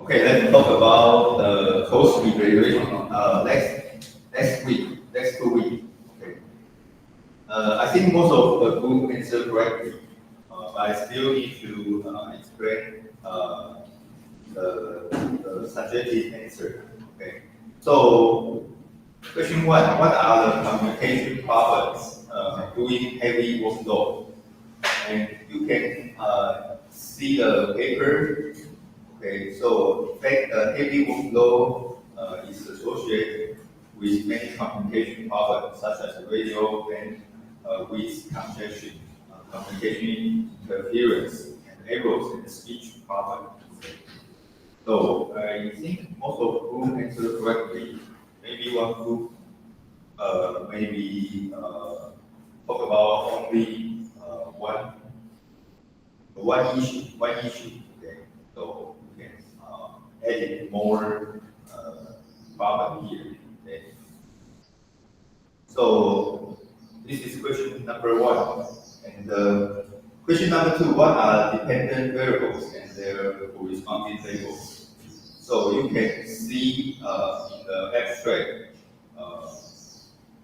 Okay, let's talk about the course evaluation. Next 2 weeks. Okay. I think most of the group answer correctly, but I still need to explain the subjective answer. Okay. So, question one: what are the communication problems doing heavy workload? And you can see the paper. Okay, so in fact, heavy workload is associated with many communication problems such as radio and with congestion, communication interference, and errors in the speech problem. So I think most of the group answer correctly. Maybe one group maybe talk about only one issue. Okay, so we can add more problem here. Okay. So this is question number one, and question number two: what are dependent variables and their corresponding labels? So you can see in the abstract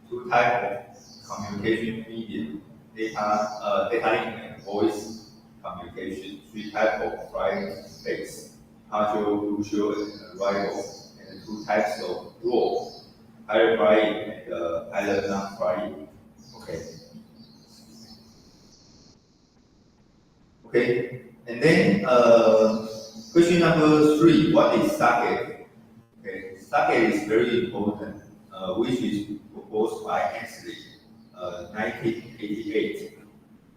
two types of communication medium: data link and voice communication. Three types of flight space: partial, crucial, and arrival, and two types of role: pilot flying and pilot not flying. Okay. Okay. And then question number three: what is socket? Okay, socket is very important, which is proposed by Hensley, 1988.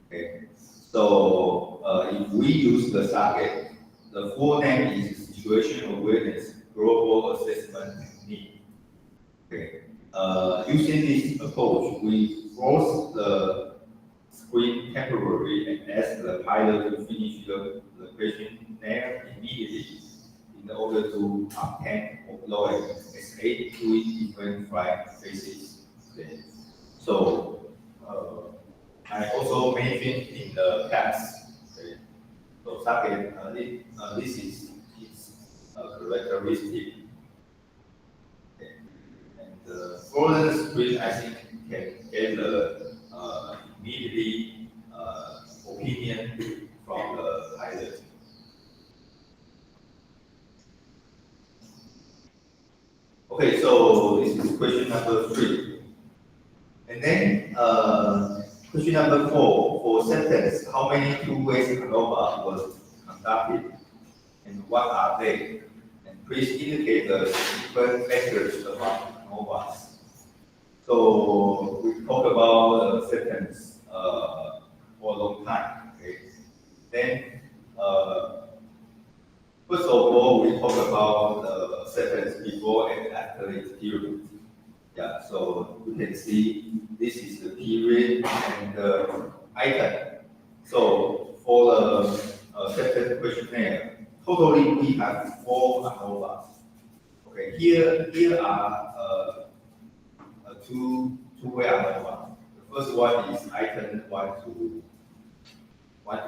Okay, so if we use the socket, the full name is Situation Awareness Global Assessment Technique. Okay, using this approach, we force the screen temporarily and ask the pilot to finish the questionnaire immediately in order to obtain upload as 8 different flight phases. Okay. So I also mentioned in the past. Okay. So socket, this is its characteristic. Okay. And for the screen, I think can get the immediately opinion from the pilot. Okay, so this is question number three. And then question number four, for sentence, how many two-way ANOVA was conducted and what are they? And please indicate the different factors about ANOVAs. So we talk about the sentence for a long time. Okay. Then first of all, we talk about the sentence before and after its period. Yeah, so you can see this is the period and the item. So for the sentence questionnaire, totally we have 4 ANOVAs. Okay, here are two-way ANOVA. The first one is item 1 to 5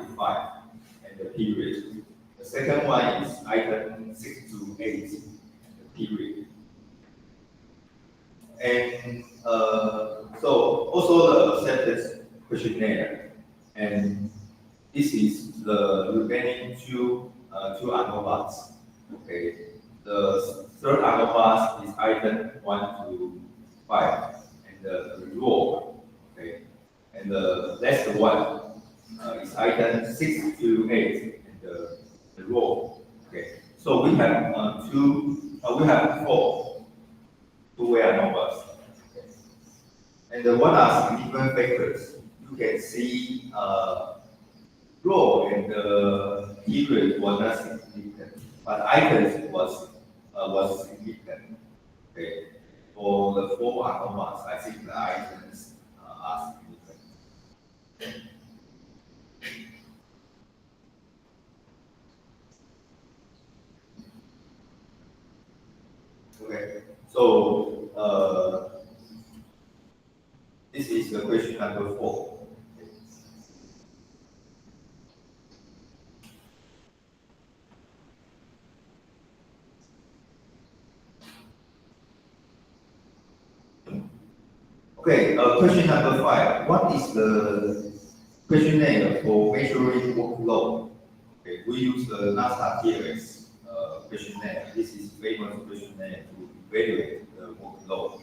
and the period. The second one is item 6 to 8 and the period. And so also the sentence questionnaire, and this is the remaining two ANOVAs. Okay, the third ANOVA is item 1 to 5 and the rule. Okay, and the last one is item 6 to 8 and the rule. Okay, so we have we have 4 two-way ANOVAs. Okay. And what are significant factors? You can see row and the period was not significant, but items was significant. Okay. For the 4 ANOVAs, I think the items are significant. Okay. So this is the question number 4. Okay, question number 5. What is the questionnaire for measuring workload? Okay, we use the NASA TLS questionnaire. This is famous questionnaire to evaluate the workload.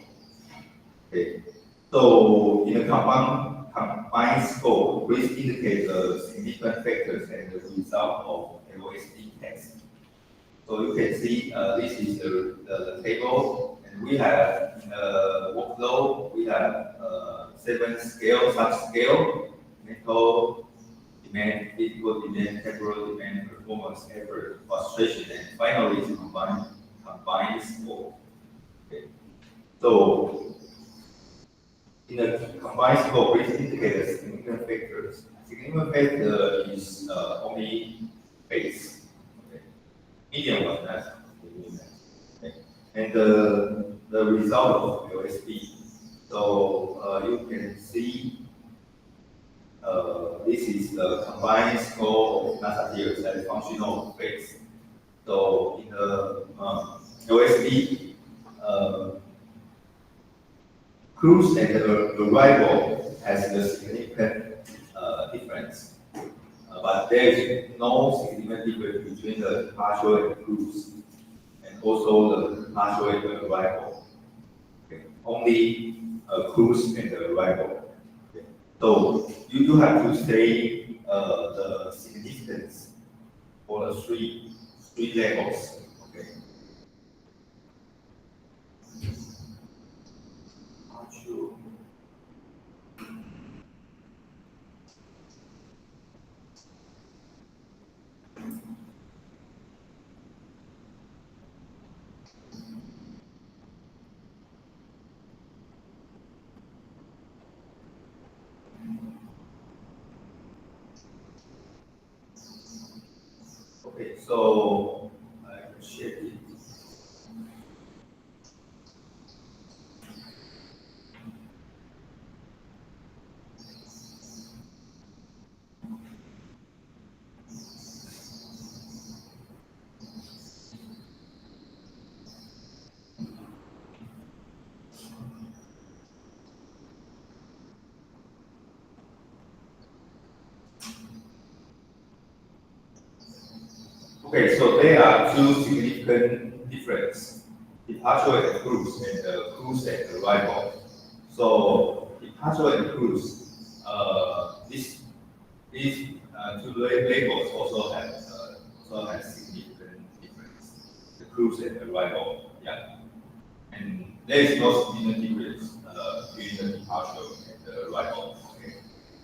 Okay, so in the combined score, please indicate the significant factors and the result of LSD test. So you can see this is the table, and we have workload. We have 7 scale, subscale, mental demand, physical demand, temporal demand, performance, effort, frustration, and finally to combined score. Okay. So in the combined score, please indicate the significant factors. Significant factor is only base. Okay. Medium was not. Okay. And the result of LSP. So you can see this is the combined score of NASA theories and functional phase. So in the LSP, cruise and arrival has a significant difference. But there is no significant difference between the departure and cruise, and also the departure and the arrival. Okay. Only cruise and the arrival. Okay. So you have to say the significance for the three levels. Okay. Departure. Okay, so I check it. Okay, so there are 2 significant differences: departure and cruise and arrival. So departure and cruise, these 2 labels also have significant difference. The cruise and arrival, yeah, and there is no significant difference between the departure and the arrival. Okay,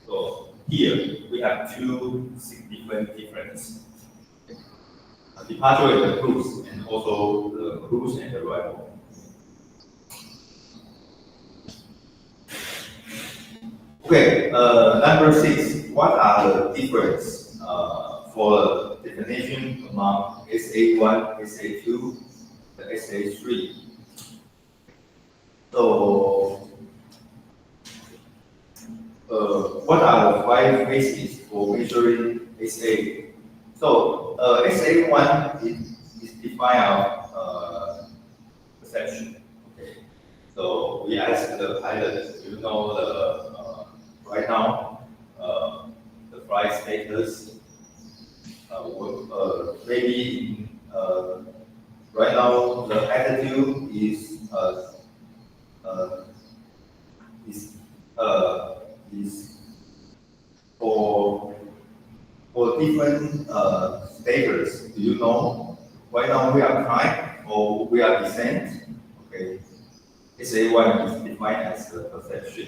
so here we have 2 significant differences. Departure and the cruise, and also the cruise and arrival. Okay, number 6. What are the difference for the definition among SA1, SA2, the SA3? So, what are the 5 bases for measuring SA? So, SA1 is defined our perception. Okay. So we ask the pilot, do you know right now the flight status? Maybe right now the altitude uh, is is for different status. Do you know? Right now we are climb or we are descent. Okay. SA1 is defined as the perception,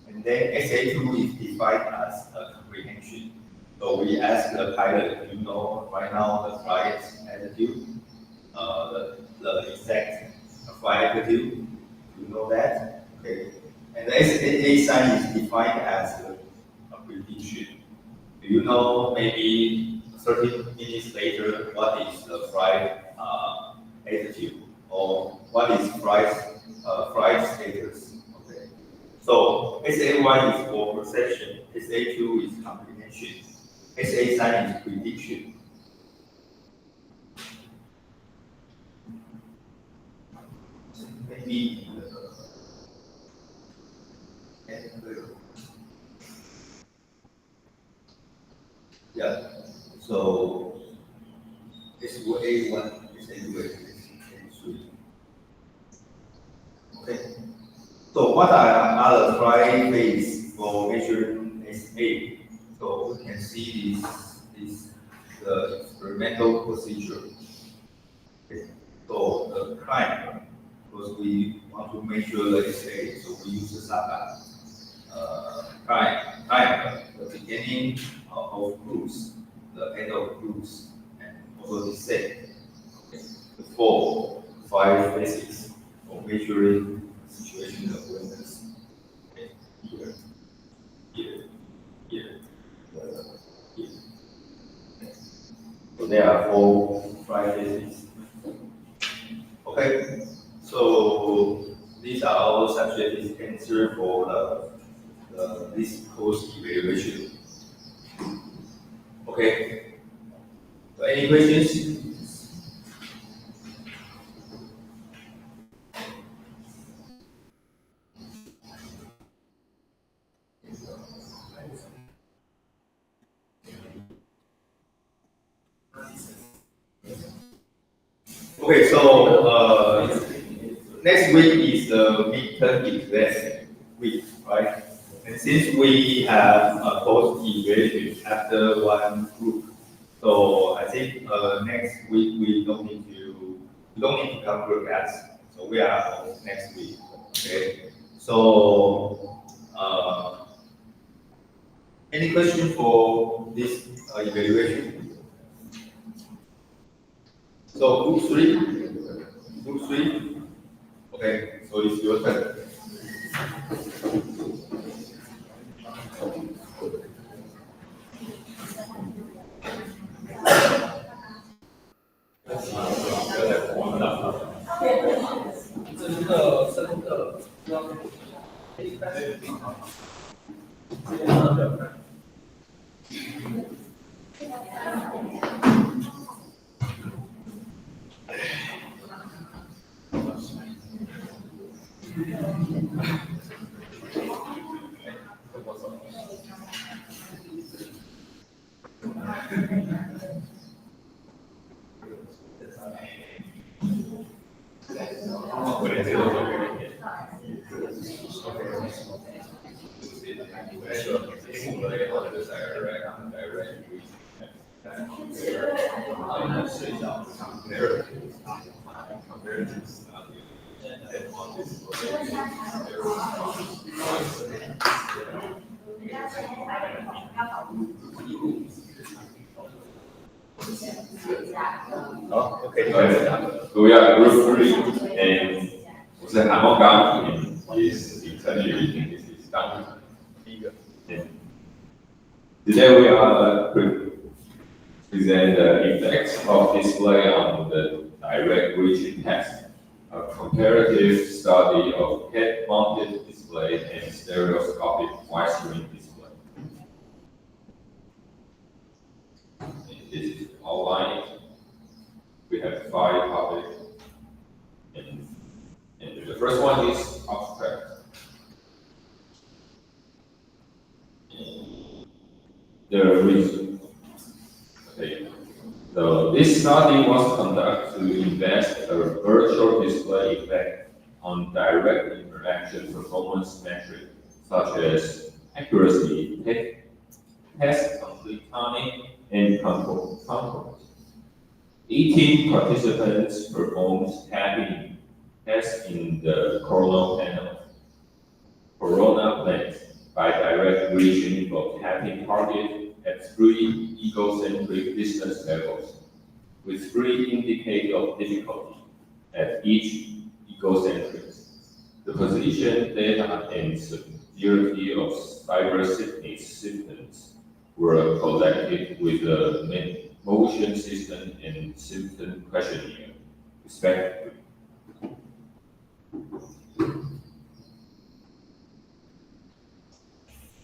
and then SA2 is defined as comprehension. So we ask the pilot, do you know right now the flight altitude, the exact flight altitude? Do you know that? Okay. And the SA sign is defined as a prediction. Do you know maybe 30 minutes later what is the flight altitude, or what is flight status? Okay. So SA1 is for perception, SA2 is comprehension, SA sign is prediction. Maybe Yeah. So it's A1, it's A2, it's A3. Okay. So what are other tri-phase for measuring SA? So we can see this the experimental procedure. Okay. So the climb, because we want to measure the SA, so we use the SAGA. Climb the beginning of cruise, the end of cruise, and also the set. Okay. The 5 phases for measuring situational awareness. Okay. Here, here, here, here. So there are 5 phases. Okay. So these are all subject answer for this course evaluation. Okay. So any questions? Okay, so next week is the midterm exam week, right? And since we have a post evaluation after one group, so I think next week we don't need to cover that. So we are on next week. Okay. So any question for this evaluation? So group three. Okay, so it's your turn. Oh, okay. So we are group 3, and 我是韩梦刚，也是影城学院也是当第一个。Today we are present the effects of display on the direct reaching test, a comparative study of head-mounted display and stereoscopic widescreen display. And this is outline. We have 5 topics, and the first one is abstract. The reason. Okay. So this study was conducted to invest a virtual display effect on direct interaction performance metrics such as accuracy, test complete timing, and control. 18 participants performed tapping tests in the corona lens by direct reaching of tapping target at 3 egocentric distance levels, with 3 indicators of difficulty at each egocentric. The position data and severity of cyber sickness symptoms were collected with the motion system and symptom questionnaire, respectively.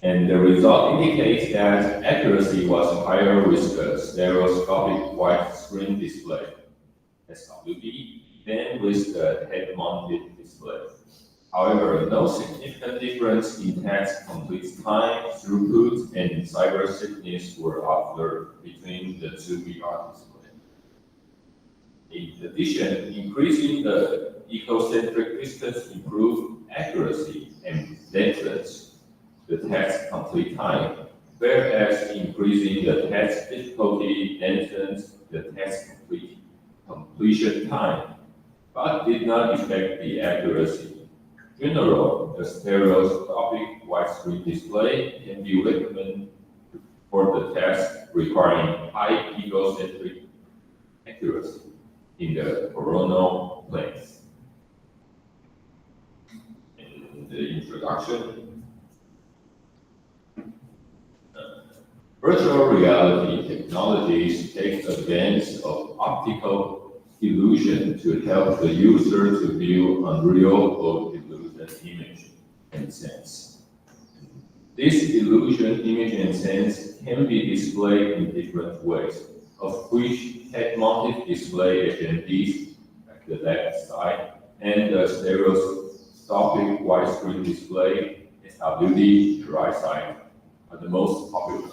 And the result indicates that accuracy was higher with the stereoscopic widescreen display, SWD, than with the head-mounted display. However, no significant difference in task complete time, throughput, and cyber sickness were observed between the two VR displays. In addition, increasing the ecocentric distance improved accuracy and lengthens the task complete time, whereas increasing the task difficulty lengthens the task completion time, but did not affect the accuracy. In general, a stereoscopic widescreen display can be recommended for the tasks requiring high egocentric accuracy in the coronal planes. In the introduction, virtual reality technologies take advantage of optical illusion to help the user to view unreal or illusion image and sense. This illusion image and sense can be displayed in different ways, of which head-mounted display HMDs at the left side and the stereoscopic widescreen display SWD the right side are the most popular.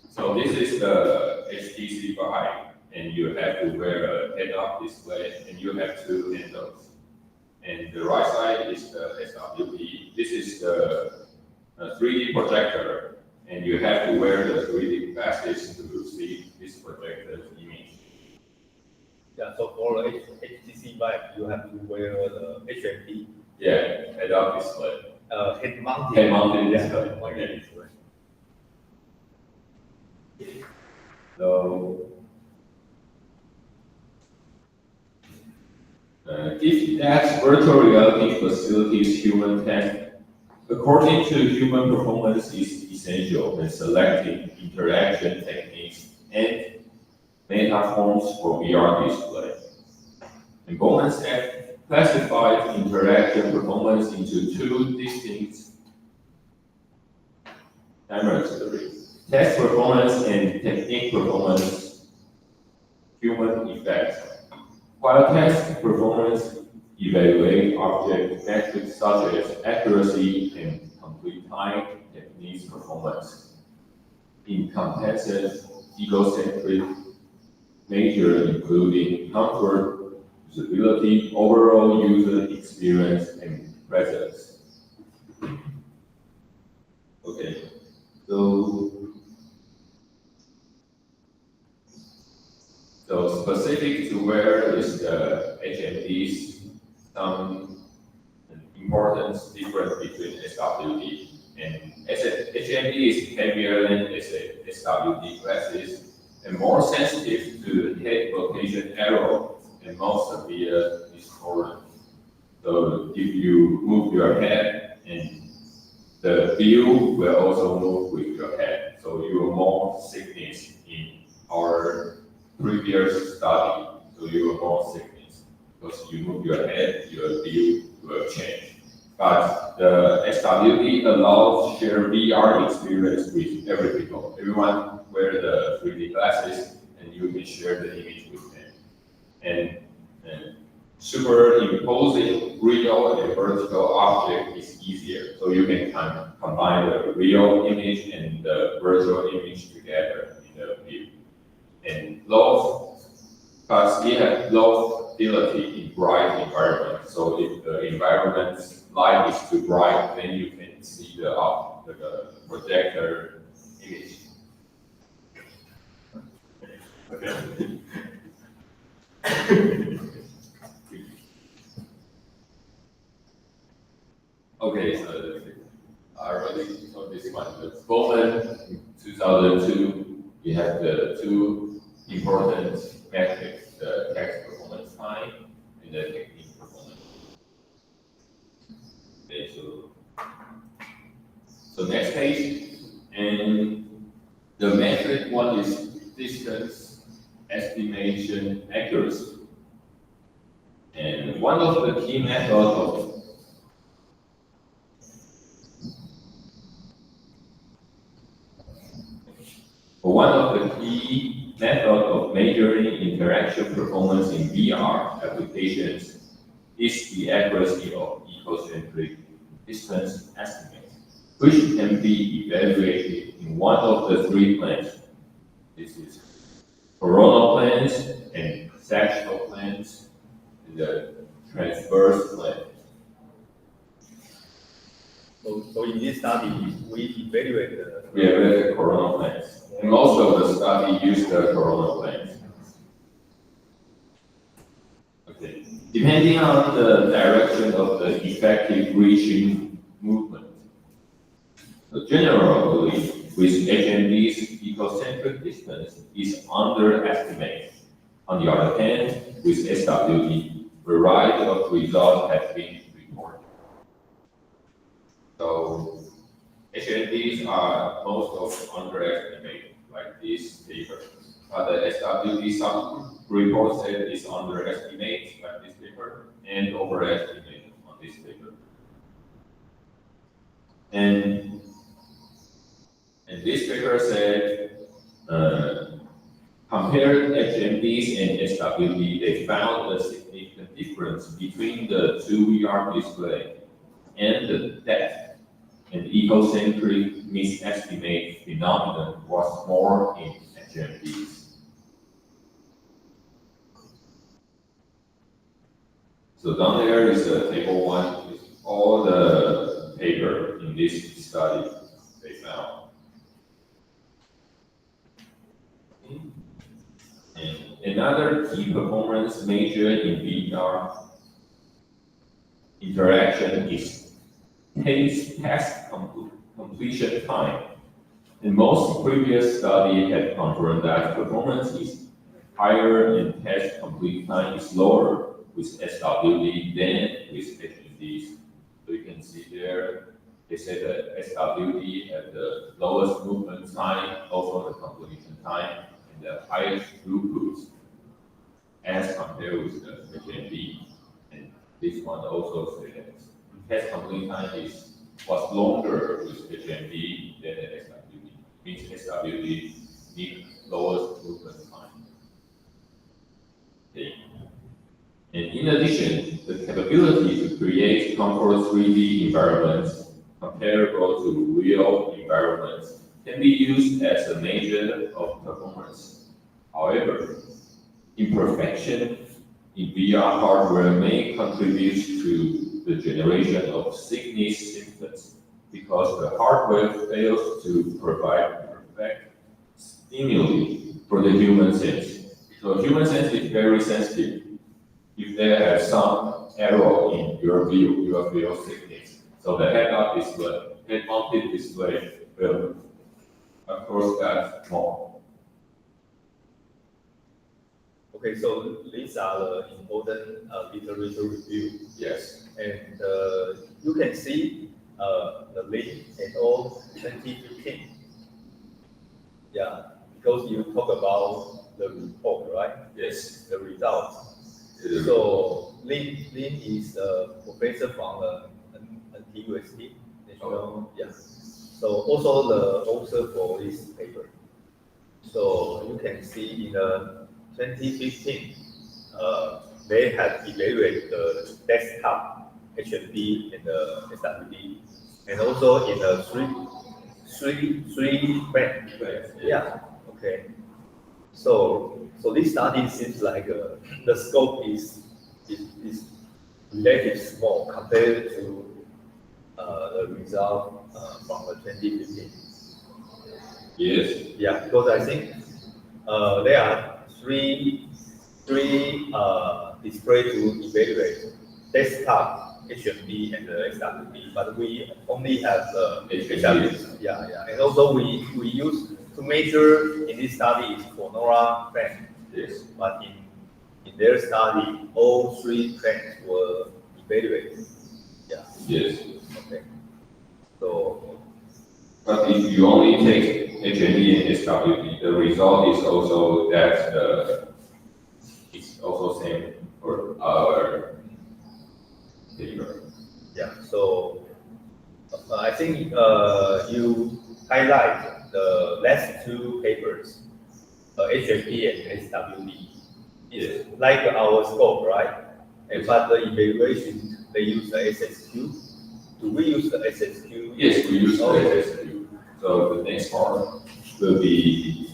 So this is the HTC Vive, and you have to wear a head-up display, and you have two handles. And the right side is the SWD. This is the 3D projector, and you have to wear the 3D glasses to see this projected image. Yeah, so for HTC Vive, you have to wear the HMD. Yeah, head-up display. Head-mounted. Head-mounted Yeah, display. head-mounted Okay. display. So, if that virtual reality facilitates human task, according to human performance is essential when selecting interaction techniques and metaforms for VR display. And Goldman Sachs classified interaction performance into two distinct dimensions: task performance and technique performance, human effects. While task performance evaluate object metrics such as accuracy and complete time, techniques performance encompasses egocentric measure including comfort, usability, overall user experience, and presence. Okay, so specific to where is the HMDs, some importance difference between SWD and HMD is heavier than SWD glasses and more sensitive to head rotation error and more severe distortion. So if you move your head, and the view will also move with your head, so you are more sickness in our previous study. So you are more sickness because you move your head, your view will change. But the SWD allows share VR experience with everyone wear the 3D glasses, and you can share the image with them. And superimposing real and vertical object is easier, so you can combine the real image and the virtual image together in the view. And because it has low fidelity in bright environment, so if the environment's light is too bright, then you can see the projector image. Okay. Okay, so I already saw this one. The Bowman in 2002, we have the two important metrics: the task performance time and the technique performance. Okay, so next page, and the metric one is distance estimation accuracy. And one of the key methods of measuring interaction performance in VR applications is the accuracy of ecocentric distance estimates, which can be evaluated in one of the three planes. This is coronal planes and sectional planes, and the transverse plane. So in this study, we evaluate the coronal planes. And most of the study use the coronal planes. Okay. Depending on the direction of the effective reaching movement. So generally, with HMDs, ecocentric distance is underestimated. On the other hand, with SWD, variety of results have been reported. So HMDs are most of underestimated, like this paper. But the SWD some report said is underestimated, like this paper, and overestimated on this paper. And this paper said, compared HMDs and SWD, they found a significant difference between the two VR display and the depth. And ecocentric misestimate phenomenon was more in HMDs. So down there is table 1 with all the paper in this study they found. And another key performance measure in VR interaction is task completion time. And most previous studies had confirmed that performance is higher and task complete time is lower with SWD than with HMDs. So you can see there, they say that SWD had the lowest movement time, also the completion time, and the highest throughput as compared with the HMD. And this one also says that test complete time was longer with HMD than the SWD. Means SWD need lowest movement time. Okay. And in addition, the capability to create comfort 3D environments comparable to real environments can be used as a measure of performance. However, imperfection in VR hardware may contribute to the generation of sickness symptoms because the hardware fails to provide perfect stimuli for the human sense. So human sense is very sensitive. If there have some error in your view, you will feel sickness. So the head-up display, head-mounted display will, of course, get more. Okay, so these are the important literature review. Yes. And you can see the link in all 2015. Yeah, because you talk about the report, right? Yes. The results. So Lin is a professor from NTUST. Yeah. So also the author for this paper. So you can see in 2015, they had evaluated the desktop HMD and the SWD, and also in the three band. Yeah. Okay. So this study seems like the scope is relatively small compared to the result from the 2015. Yes. Yeah, because I think there are three display to evaluate: desktop, HMD, and the SWD. But we only have HMD. Yeah. And also we use to measure in this study is for NORA band. Yes. But in their study, all three bands were evaluated. Yeah. Yes. Okay. So. But if you only take HMD and SWD, the result is also that it's also same for our paper. Yeah. So I think you highlight the last two papers, HMD and SWD. It's like our scope, right? But the evaluation, they use the SSQ. Do we use the SSQ? Yes, we use the Okay. SSQ. So the next part will be,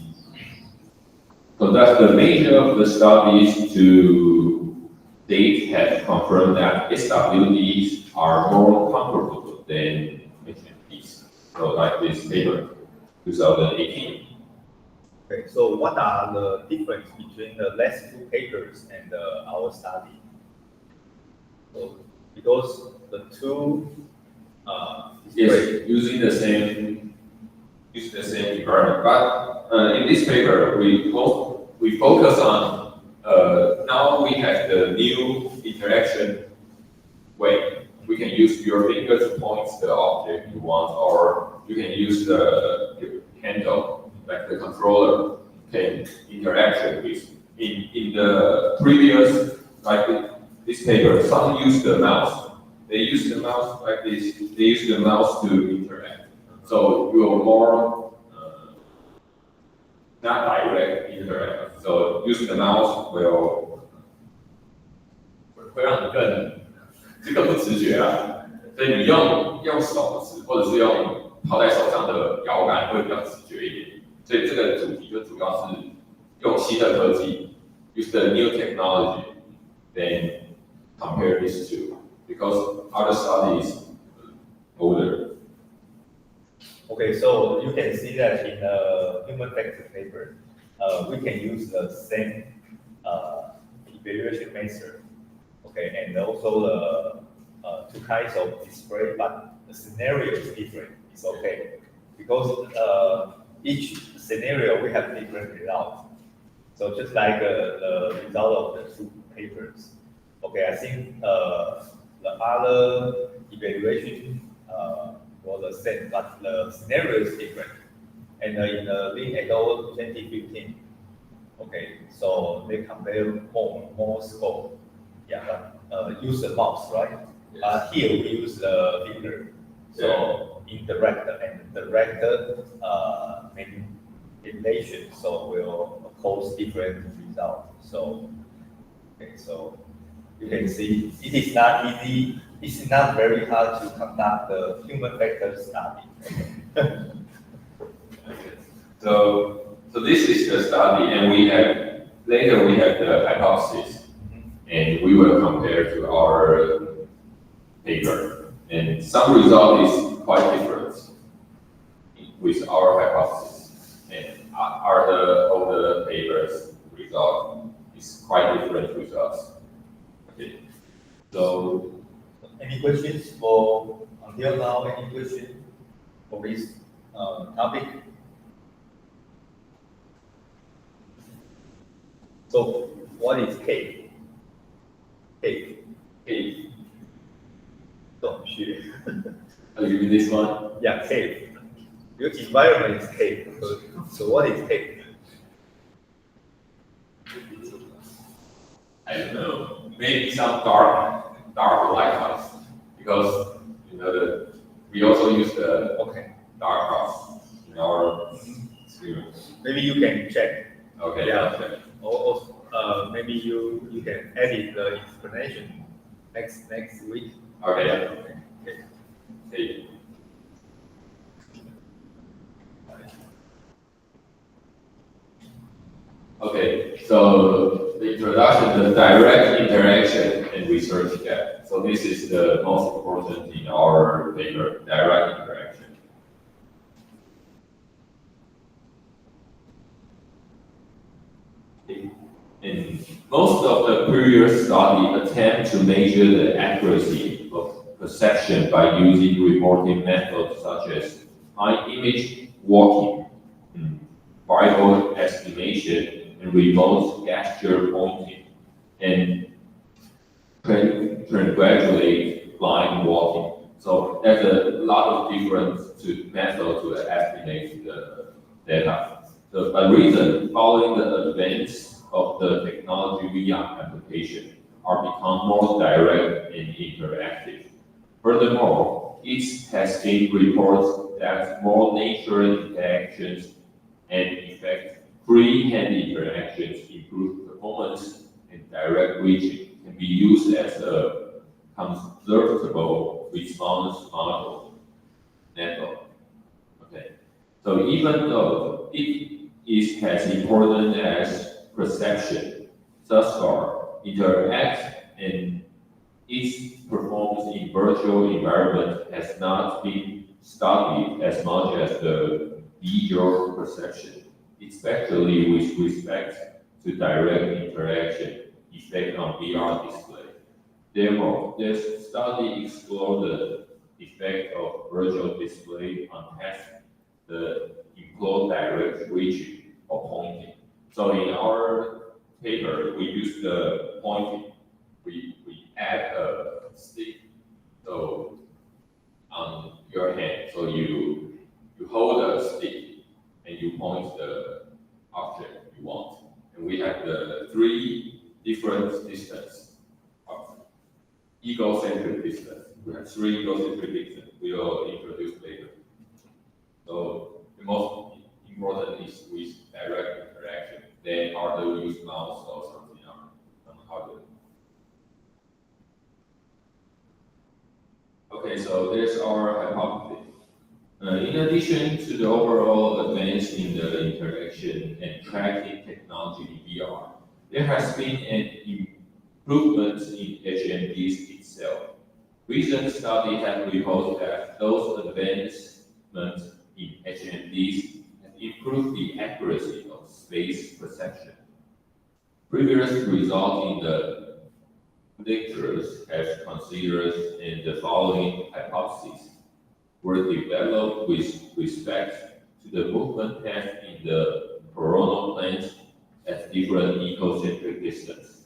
so that's the nature of the studies to date have confirmed that SWDs are more comfortable than HMPs. So like this paper, 2018. Okay, so what are the difference between the last two papers and our study? So because the two Yes, using the same environment. But in this paper, we focus on now we have the new interaction way. We can use your finger to point the object you want, or you can use the handle, like the controller can interact with. In the previous, like this paper, some use the mouse. They use the mouse like this. They use the mouse to interact. So you are more not direct interact. So use the mouse会让你更这个不直觉啊。所以你用手指或者是用套在手上的摇杆会比较直觉一点。所以这个主题就主要是用新的科技 ，use the new technology, then compare these two because other studies older. Okay, so you can see that in the human factor paper, we can use the same evaluation method. Okay, and also the two kinds of display, but the scenario is different. It's okay because each scenario we have different results. So just like the result of the two papers. Okay, I think the other evaluation was the same, but the scenario is different. And in the Lin et al. 2015, okay, so they compare more scope. Yeah, but use the mouse, right? Yes. Here we use the finger. So indirect and direct manipulation, so will cause different results. So, okay, so you can see it is not easy. It's not very hard to conduct the human factor study. So this is the study, and later we have the hypothesis, and we will compare to our paper, and some result is quite different with our hypothesis, and all the papers result is quite different with us. Okay, so Any questions for until now? Any question for this topic? So what is cave? Cave. okay, Don't shoot. you mean this one? Yeah, cave. Your environment is cave. So what is cave? I don't know. Maybe some dark lighthouse, because we also use the Okay. dark house in our experiments. Maybe you can check. Okay. Yeah. Okay. Or maybe you can edit the explanation next week. Okay. Yeah. Okay. Okay. Okay, so the introduction, the direct interaction and research gap. So this is the most important in our paper, direct interaction. And most of the previous study attempt to measure the accuracy of perception by using reporting methods such as image walking, variable estimation, and remote gesture pointing, and gradually blind walking. So there's a lot of different methods to estimate the data. So by reason, following the advance of the technology via application are become more direct and interactive. Furthermore, it has been reported that more natural interactions and in fact, free-hand interactions improve performance and direct reaching can be used as a convertible response model network. Okay, so even though it is as important as perception, thus far, interact and its performance in virtual environment has not been studied as much as the visual perception, especially with respect to direct interaction effect on VR display. Therefore, this study explored the effect of virtual display on tasks that employ direct reaching or pointing. So in our paper, we use the pointing. We add a stick so on your hand. So you hold a stick and you point the object you want. And we have the three different distance of egocentric distance. We have three egocentric distance we will introduce later. So the most important is with direct interaction. Then hardware use mouse or something on hardware. Okay, so there's our hypothesis. In addition to the overall advance in the interaction and tracking technology in VR, there has been an improvement in HMDs itself. Recent studies have reported that those advancements in HMDs have improved the accuracy of space perception. Previous results in the lectures have considered and the following hypotheses were developed with respect to the movement path in the coronal planes at different ecocentric distance.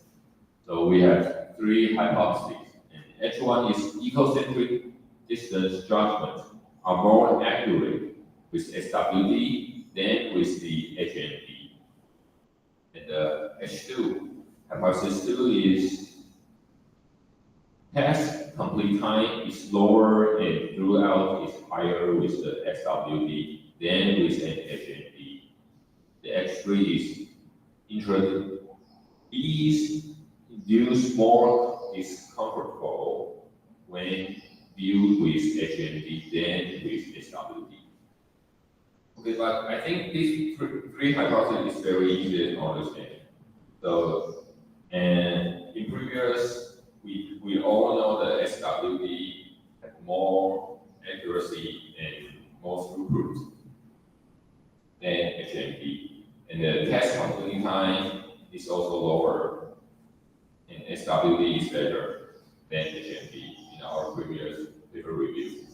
So we have three hypotheses, and each one is ecocentric distance judgment are more accurate with SWD than with the HMD. And the H2, hypothesis 2 is task complete time is lower and throughput is higher with the SWD than with an HMD. The X3 is these induce more discomfortable when viewed with HMD than with SWD. Okay, but I think these three hypotheses is very easy to understand. So, and in previous, we all know that SWD has more accuracy and more throughput than HMD. And the test completing time is also lower, and SWD is better than HMD in our previous paper review.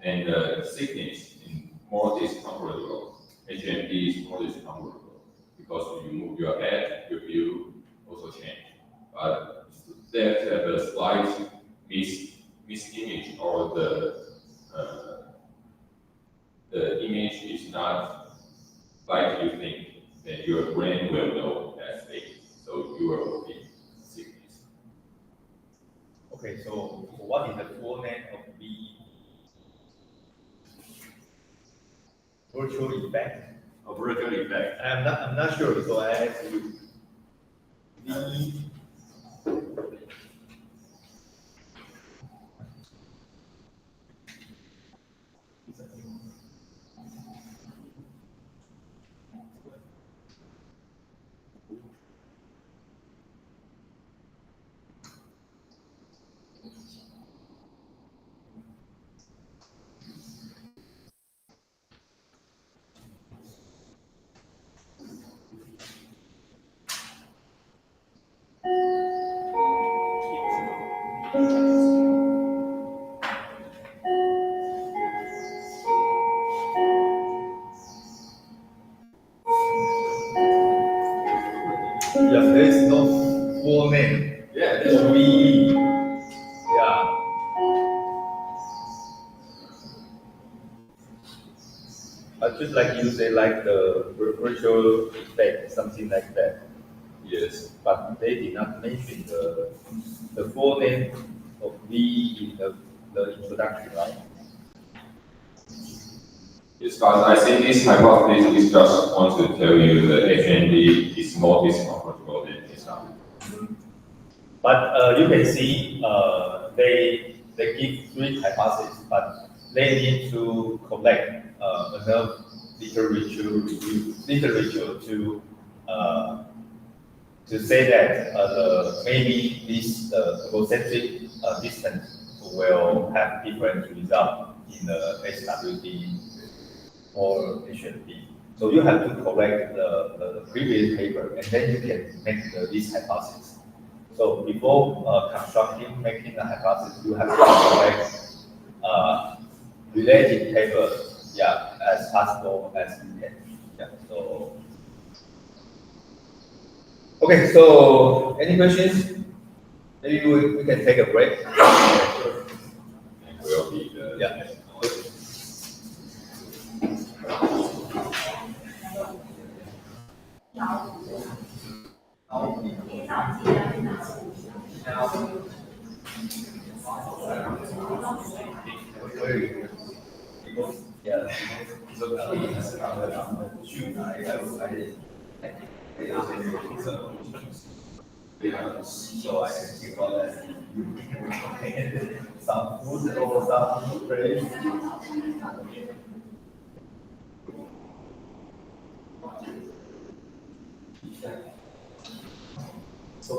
And the thickness is more discomfortable. HMD is more discomfortable because when you move your head, your view also change. But that have a slight misimage or the image is not like you think, then your brain will know that state. So you will be sickness. Okay, so what is the full name of the virtual effect? A virtual effect. I'm not sure, so I ask you. Yeah, there is no full name. Yeah, It's VE. Yeah. Just like you say, like the virtual effect, something like that. Yes. But they did not mention the full name of VE in the introduction, right? Yes, but I think this hypothesis is just want to tell you that HMD is more discomfortable than SWD. But you can see they give 3 hypotheses, but they need to collect enough literature to say that maybe this concentric distance will have different result in the SWT or HMP. So you have to collect the previous paper, and then you can make this hypothesis. So before making the hypothesis, you have to collect related papers, yeah, as possible as you can. Yeah. So okay. So any questions? Maybe we can take a break. Will be the Yeah. Yeah. So I think about that. Some food or some praise. So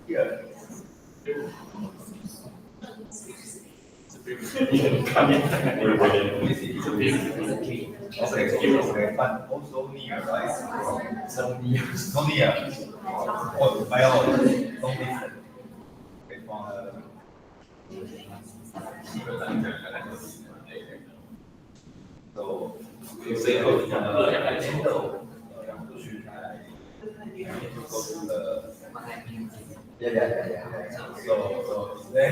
yeah. Okay, but also near, right? So near. So near. Oh, biology. Don't listen. Okay, so you say, I think so. Go to the yeah. So then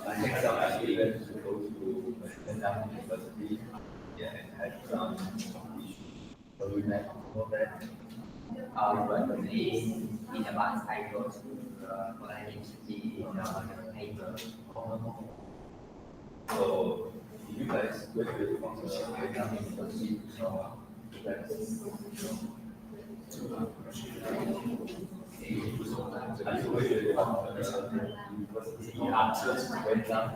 I think some students go to Vietnam University, yeah, and had some issues. So we met all that. In advance, I go to what I need to be in the paper. So you guys graduated from the Vietnam University, so you guys. I graduated from the University of Vietnam.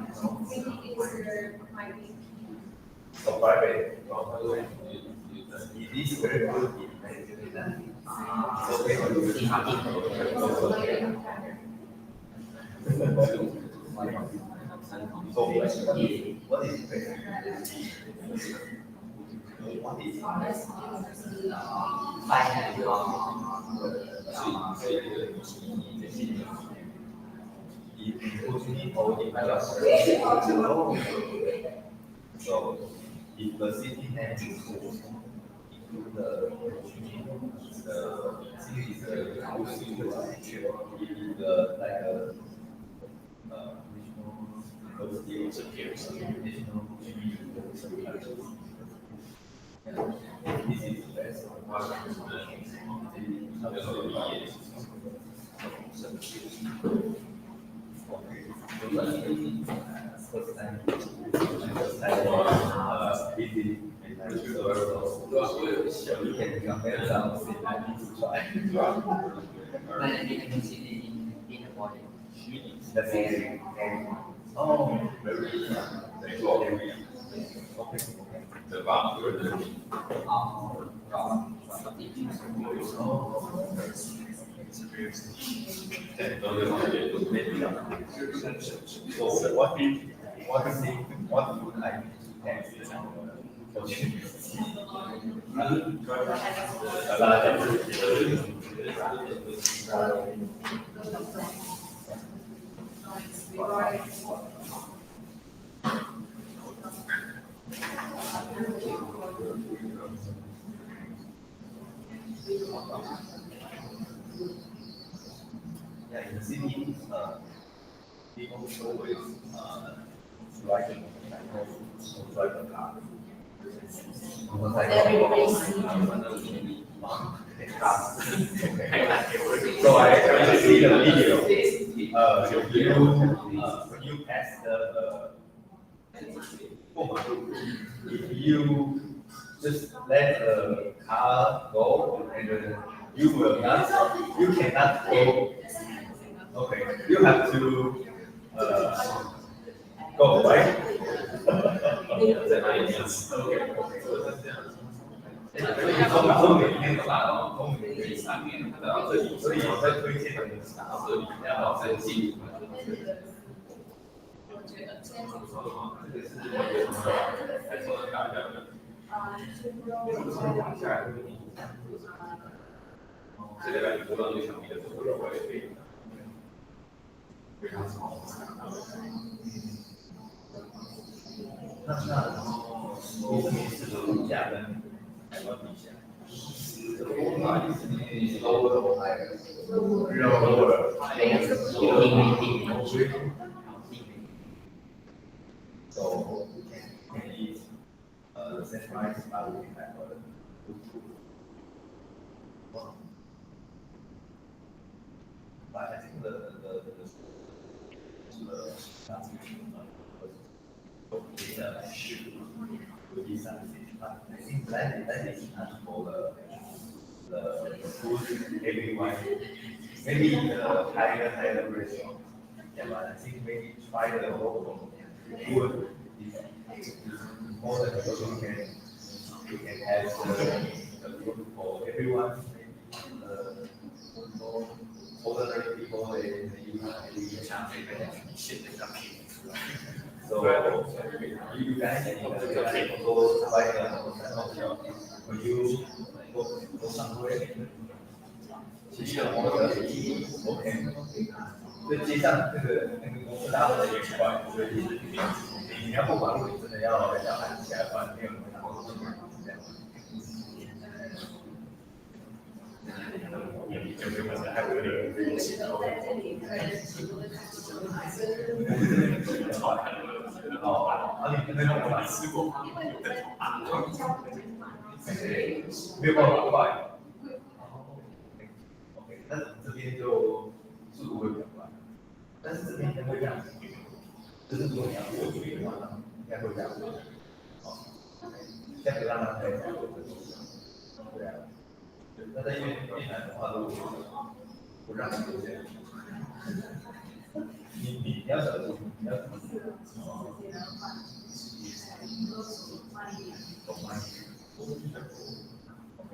So private. It is very good in Vietnam. So what is so if the city name is include the city is the like a this is the best. You can compare some I need to try. When I did a city in the body, That's it. Oh, very okay. the box. So what would I need to test? Yeah, in the city, people always drive a car. So I see the video. When you pass the if you just let the car go and you will not, you cannot go. Okay, you have to go right. 在哪里面？OK， 从里面打到从里面上面打到这里，所以我在推荐的打到这里，然后再进。这个是还说打一下的。这个感觉不到对墙壁的左右会非常好。那你这边是楼架跟海关地下。这个我们是 lower or higher? Lower. So can eat the same price by looking at the But I think the shoe would be something. But I think that is not for the food everyone. Maybe the higher ratio. Yeah, but I think maybe try the local food is important because we can have the food for everyone. Older people they use So you guys can also provide when you go somewhere. 其实我的OK， 所以街上那个公司大部分也快，所以你要过马路，你真的要按一下，不然没有人会打过去这样。就没有还有点哦，你那个我吃过，没有办法快。OK， 那这边就速度会比较快，但是这边应该会这样子，就是如果你要过去的话，应该会这样子。好，这样子让它再加入这个。对啊。那在越南的话，如果不让你过去，你要小心，你要怎么做？懂吗 ？OK，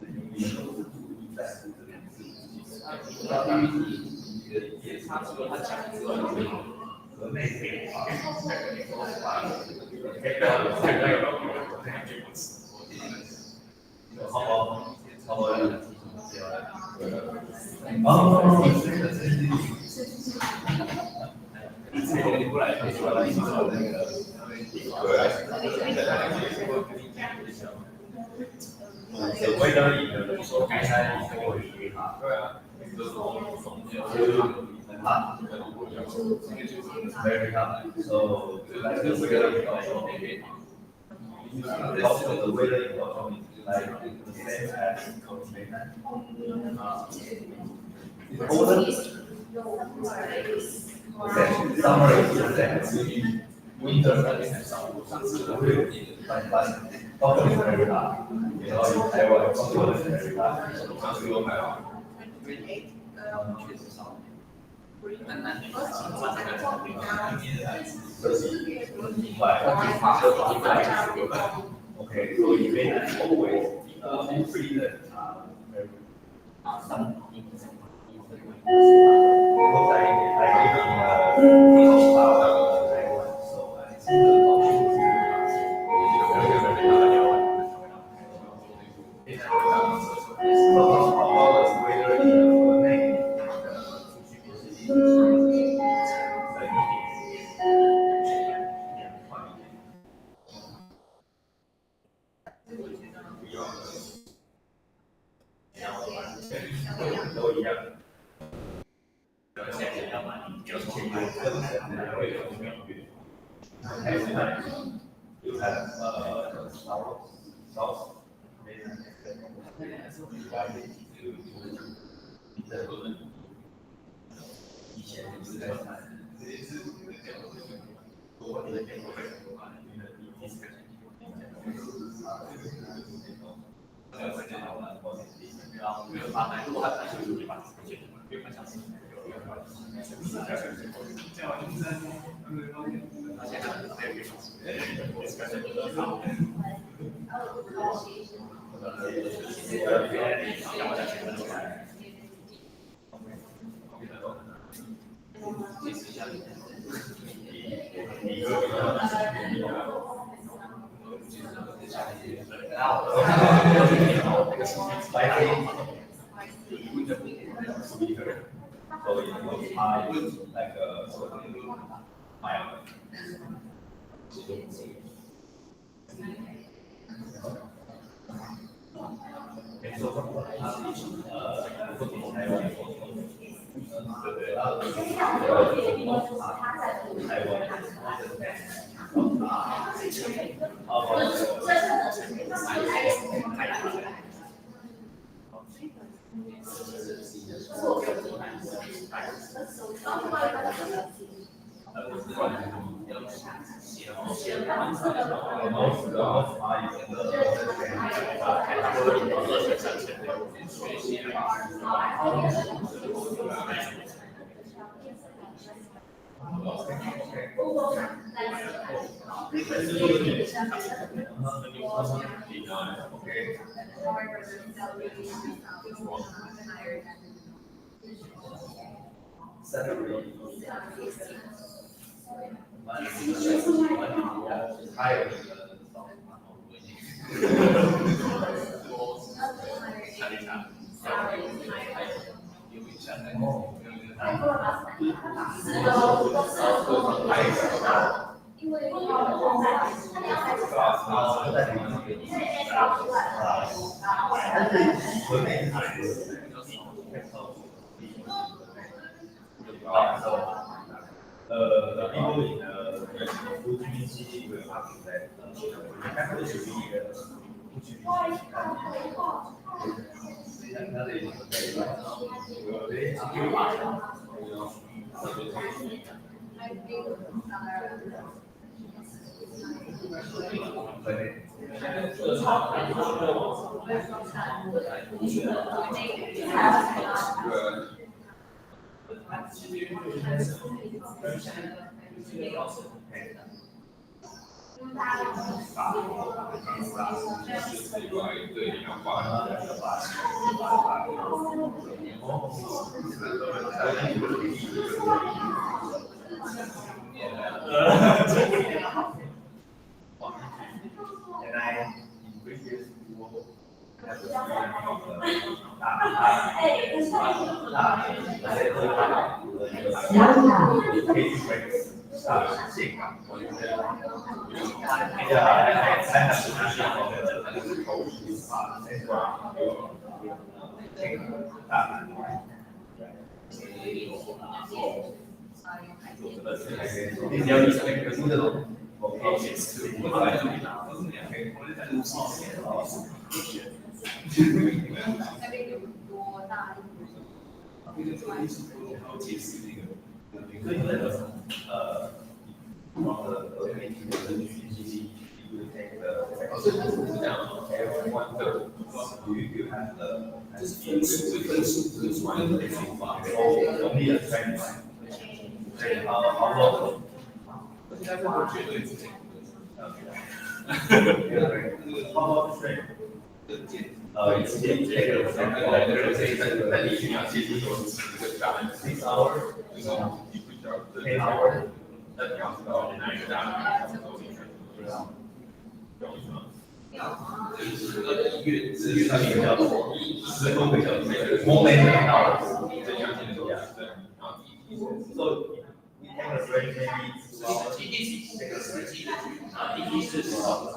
你都是注意在这边是，也差不多他讲之外，和内可以画，好。哦，是的，是的。这个你过来，你过来，你做那个，对啊。所谓的你的说开山以后会啊，对啊，就是很好 ，very hard. So that's the way of also the weather in Guangdong is like the same as Mainland. It's colder. Okay, summer is the same. Winter is the same. But Guangdong is very hot. You know, in Taiwan, Guangdong is very hot. 很难去把这个Okay, so you may always free the some because I live in Taiwan, so I see the You have South 以前不是在看，这些是多的变化，没有发来，如果他来就会把这些变换成这样就是而且还有一所以他那个买了。没错，不同台湾，对对，台还有一个英国里的不均期为发生在看这属于一个不均期，它的一个原来你会接触过，你要你上面可是这种，我可以解释，我来这里拿，我是两个，我是在录上面，解释那个，所以那个from the GDP, you take the everyone the you have the 是分数是出来的方法，only a trend line，所以好多。应该是我绝对是这样的。包括税，这个在你需要其实有这个答案，6 hours， 10 hours， 那你要知道哪一个答案比较多，懂吗？就是1月上面比较多，10多个小时 ，more than 10 hours， 这样子的呀，对，然后so we take a break maybe 2 hours， 这个实际的第一是手的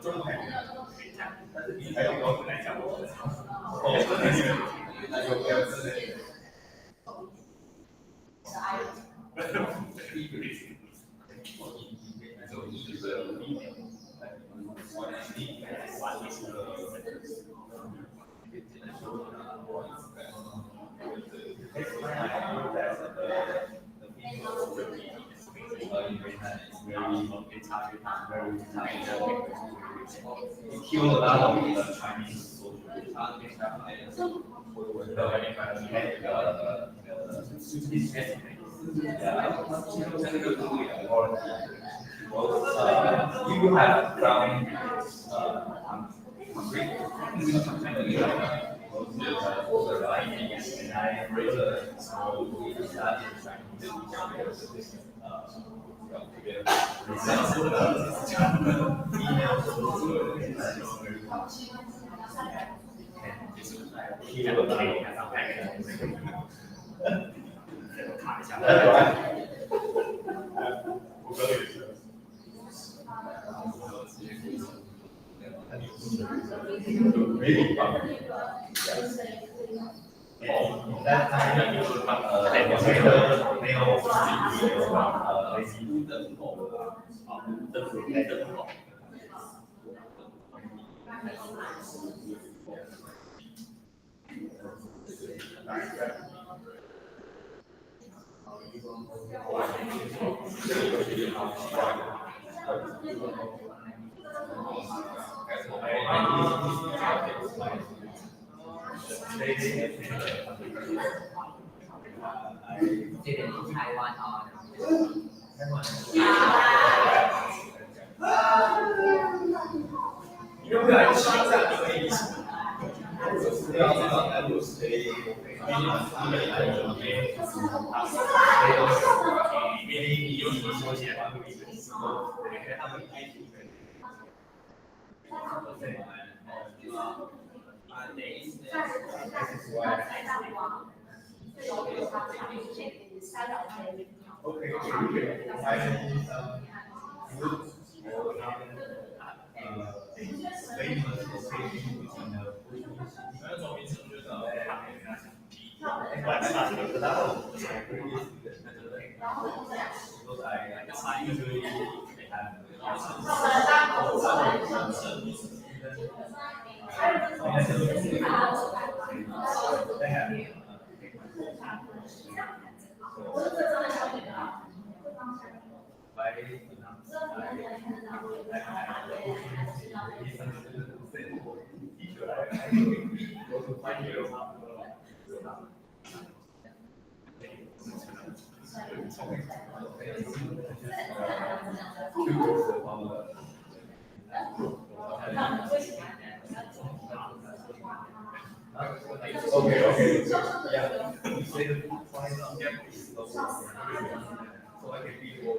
中海可以讲，但是你还要高来讲，那就不要真的。Kill a lot of Chinese soldiers. You have some and I raise a small卡一下。Really fun. That time, 没有飞机的政府开的好。Didn't Taiwan on. 你有没有去在那个意思？Okay. Yeah. You say the final step is the so I can be more.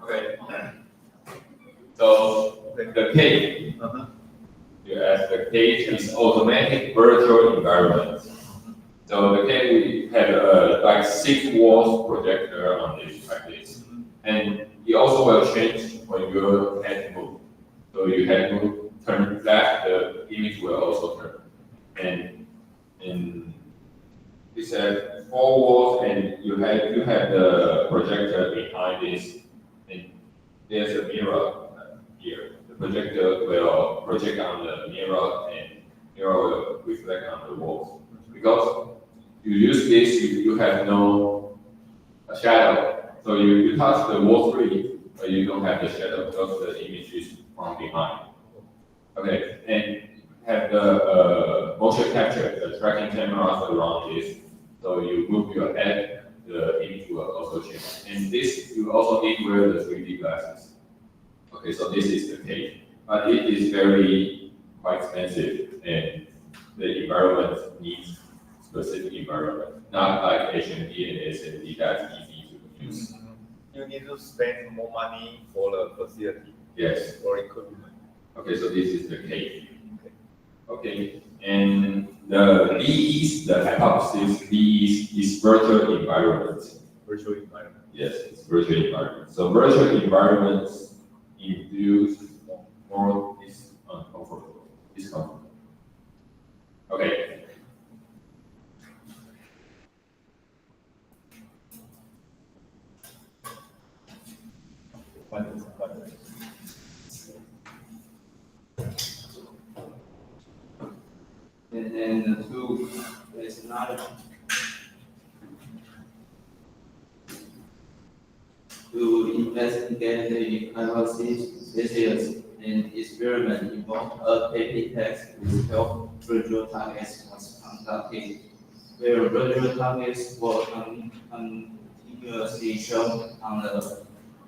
Okay. So the cage, you ask the cage is automatic virtual environment. So the cage we have like 6 walls projector on this like this, and it also will change when your head move. So your head move turn left, the image will also turn. And it's a 4 walls, and you have the projector behind this, and there's a mirror here. The projector will project on the mirror, and mirror will reflect on the walls. Because you use this, you have no shadow. So you touch the wall free, but you don't have the shadow because the image is from behind. Okay, and have the motion capture, the tracking cameras around this. So you move your head, the image will also change. And this, you also need to wear the 3D glasses. Okay, so this is the case. But it is quite expensive, and the environment needs specific environment, not like HMD and SMD that's easy to use. you need to spend more money for the facility, Yes. for equipment. Okay, so this is the case. Okay, and the DE, the hypothesis DE is virtual environment. Virtual environment. Yes, it's virtual environment. So virtual environments induce more discomfort. Okay. And then two is not to investigate the hypothesis and experiment involved a paper test with 12 virtual targets was conducted, where virtual targets were continuously shown on the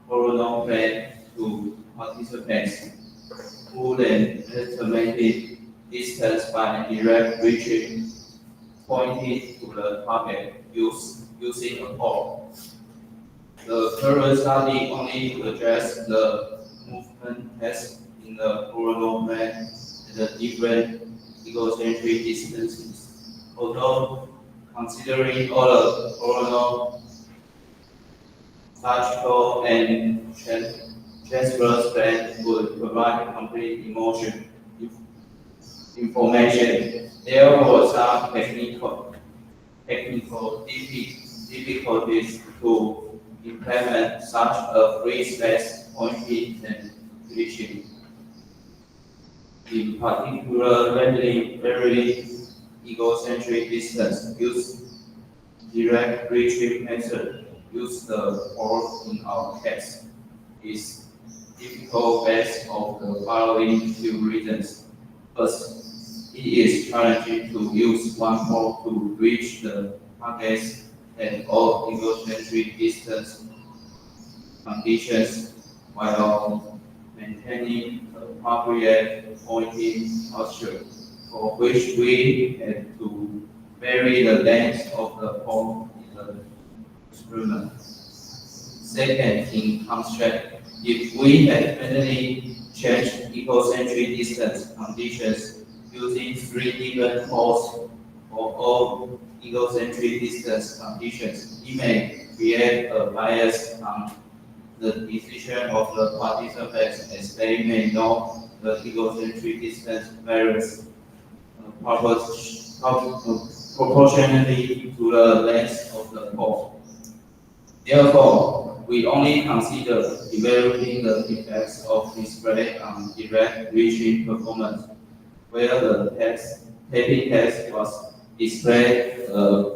coronal plane to participants, who then estimated distance by direct reaching pointed to the target using a pole. The current study only addressed the movement test in the coronal plane at the different egocentric distances. Although considering all the coronal, surgical, and transverse plane would provide complete emotion information, there were some technical difficulties to implement such a free space pointing and reaching. In particular, very egocentric distance use direct reaching method use the pole in our case is difficult based on the following few reasons. First, it is challenging to use one pole to reach the targets and all egocentric distance conditions while maintaining appropriate pointing posture, for which we had to vary the length of the pole in the experiment. Second, in contrast, if we had manually changed egocentric distance conditions using 3 different poles for all egocentric distance conditions, it may create a bias on the decision of the participants, as they may know the egocentric distance varies proportionally to the length of the pole. Therefore, we only consider evaluating the effects of display on direct reaching performance, where the taping test was displayed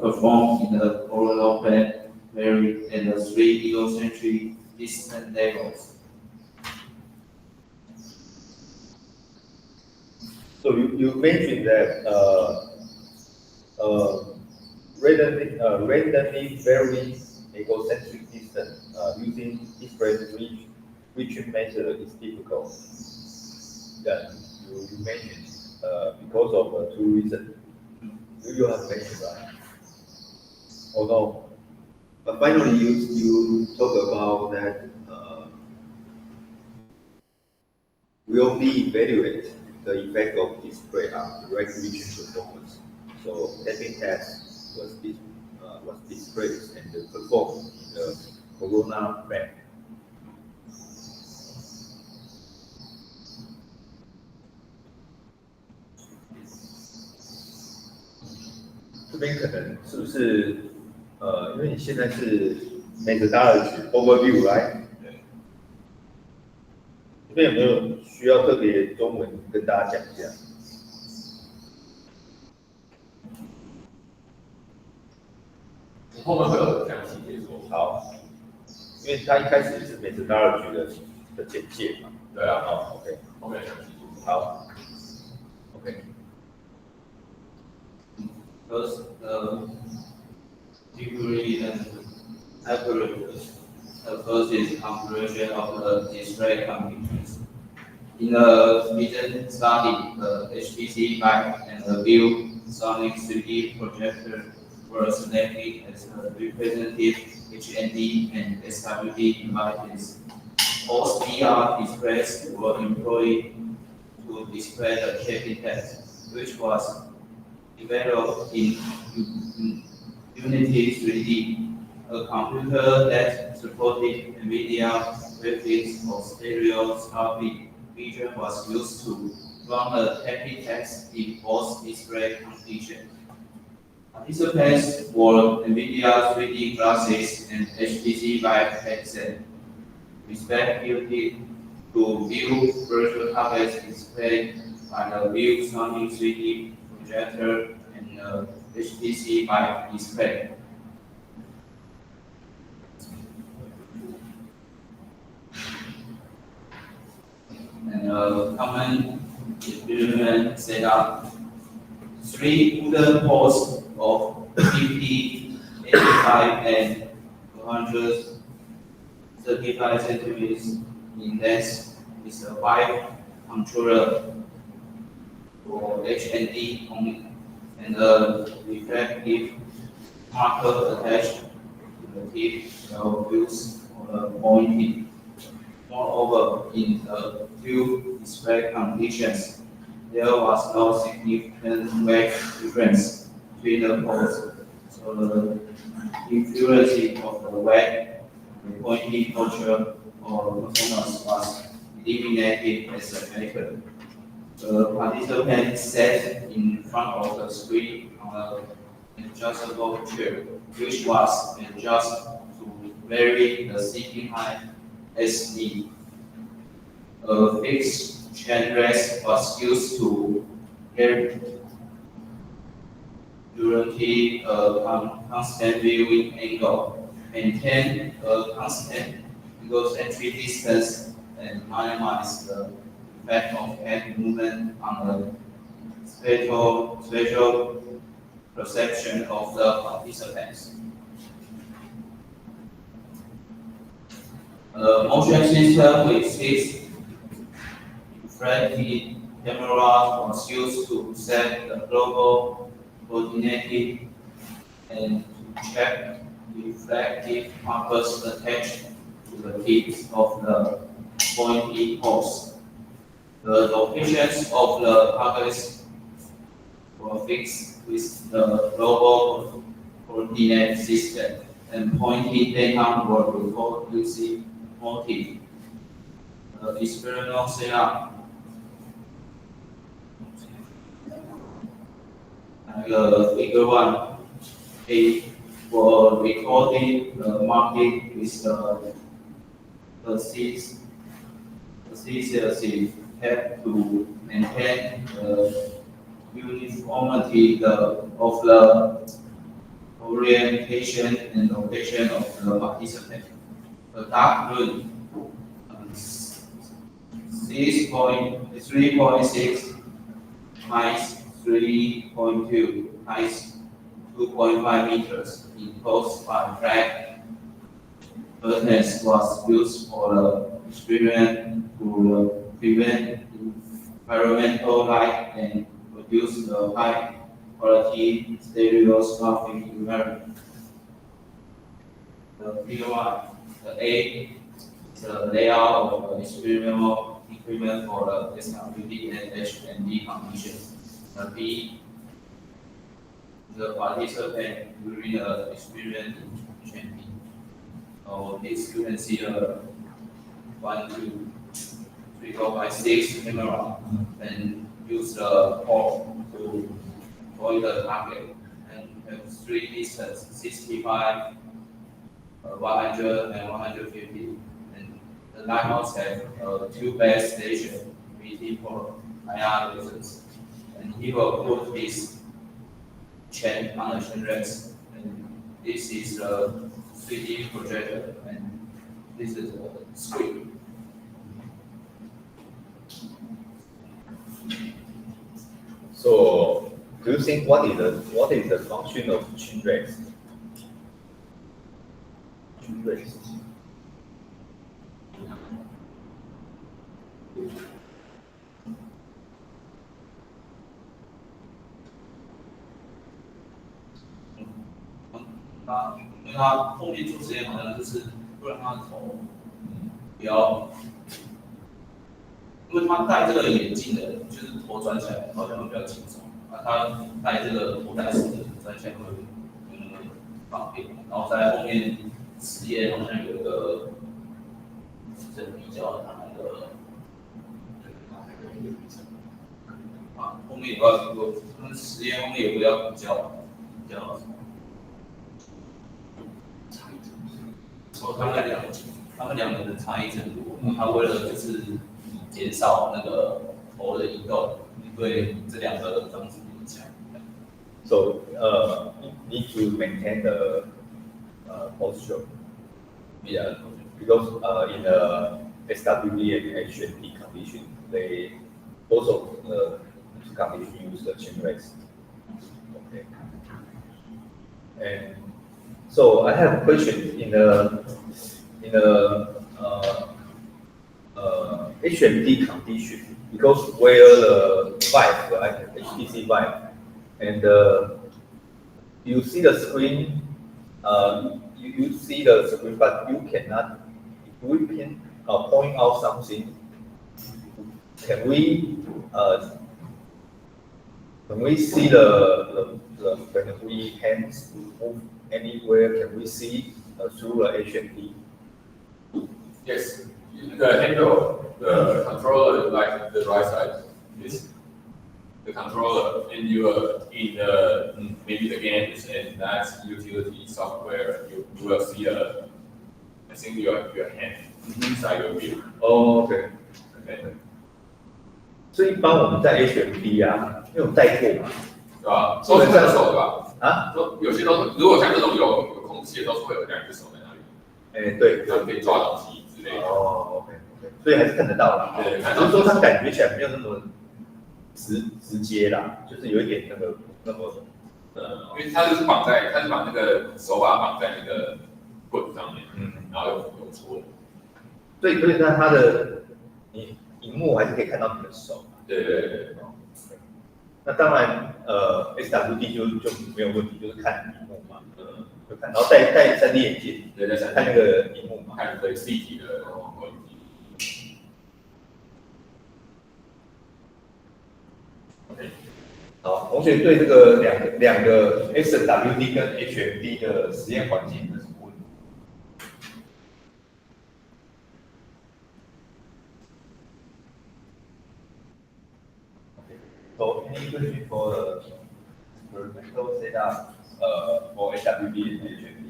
performed in the coronal plane varied at the 3 egocentric distance levels. So you mentioned that randomly vary egocentric distance using different reaching method is difficult. Yeah, you mentioned because of 2 reasons. You have mentioned that. Oh no. But finally, you talk about that we only evaluate the effect of display on direct reaching performance. So tapping test was displayed and performed in the corona plane. 这边可能是不是因为你现在是 methodology overview 来，这边有没有需要特别中文跟大家讲一下？后面会有详细解说。好，因为他一开始是 methodology 的简介嘛。对啊，好 ，OK， 后面详细解说。好 ，OK。 Because the degree and apparatus opposes compression of the display computers. In a recent study, the HTC Vive and the View Sonic 3D projector were selected as representative HND and SWD devices. Both VR displays were employed to display the shaping text, which was developed in Unity 3D, a computer that supported NVIDIA graphics or stereoscopic vision was used to run the happy text in both display conditions. Participants wore NVIDIA 3D glasses and HTC Vive headset, respectively, to view virtual targets displayed by the View Sonic 3D projector and the HTC Vive display. And a common experiment setup. 3 wooden posts of 50, 85, and 235 centimeters in length is a Vive controller for HND only, and a reflective marker attached to the tip will use for the pointing. Moreover, in the two display conditions, there was no significant weight difference between the poles, so the influence of the weight, the pointing posture, or performance was eliminated as a factor. The participant sat in front of the screen on an adjustable chair, which was adjusted to vary the seating height as needed. A fixed chain rest was used to guarantee a constant viewing angle, maintain a constant egocentric distance, and minimize the effect of head movement on the spatial perception of the participants. A motion system with 6 reflective cameras was used to set the global coordinate and to check reflective markers attached to the tips of the pointing posts. The locations of the targets were fixed with the global coordinate system, and pointing data were recorded using motif. The experimental setup. Figure 1A for recording the marking with the CCLC have to maintain the uniformity of the orientation and location of the participant. The dark blue 3.6 times 3.2 times 2.5 meters enclosed by flat curtains was used for the experiment to prevent environmental light and produce the high quality stereoscopic environment. The figure 1, the A is the layout of the experimental equipment for the SWD and HND conditions. The B, the participant during the experiment in HND. So this you can see a 1, 2, 3, 4, 5, 6 camera and use the port to point the target and have 3 distance 65, 100 and 150. And the lighthouse have 2 base stations waiting for IR users. And he will put this chain on the chain rest. And this is a 3D projector and this is a screen. So, do you think what is the function of chin rest? Chin rest. 因为他后面做实验好像就是不让他头不要，因为他戴这个眼镜的，就是头转起来好像会比较轻松，他戴这个头戴式的转起来会方便。然后在后面实验好像有一个是比较他那个。后面有他们实验后面有个要比较他们两个的差异程度，他为了就是减少那个头的移动，对这两个装置影响。So need to maintain the posture. Yeah, because in the SWD and HND condition, they also condition use the chin rest. Okay. And so I have a question in the HMD condition because where the vibe, like HTC vibe, and you see the screen, you see the screen, but you cannot. If we can point out something, can we see the when we hands move anywhere? Can we see through the HMD? Yes, the handle, the controller, like the right side, is the controller, and you are in the maybe the games and that's utility software. You will see I think your hand inside your view. Oh, okay. Okay. 所以一般我们在 HMD 啊，因为我带过嘛，对吧？都是两手的吧？啊，有些都是，如果像这种有空气的，都是会有两只手在那里，哎，对，就可以抓东西之类的。哦 ，OK，所以还是看得到啦。对，只是说它感觉起来没有那么直接啦，就是有一点那么，因为它是把那个手把绑在那个棍上面，然后有搓。所以它的你荧幕还是可以看到你的手。对。那当然，SWD 就没有问题，就是看荧幕嘛，就看，然后戴 3D 眼镜，对，看那个荧幕嘛，看对 CT 的问题。OK， 好，同学对这个两个 SWD 跟 HMD 的实验环境有什么问题？ So any question for the experimental setup for SWD and HMD?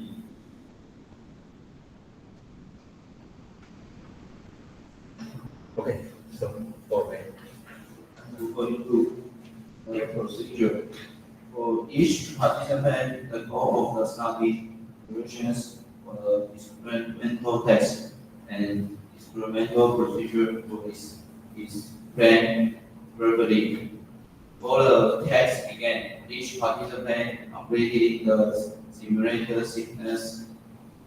Okay, so for me. Going to the procedure. For each participant, the goal of the study durations for the experimental test and experimental procedure is planned verbally. For the test, again, each participant completed the simulator sickness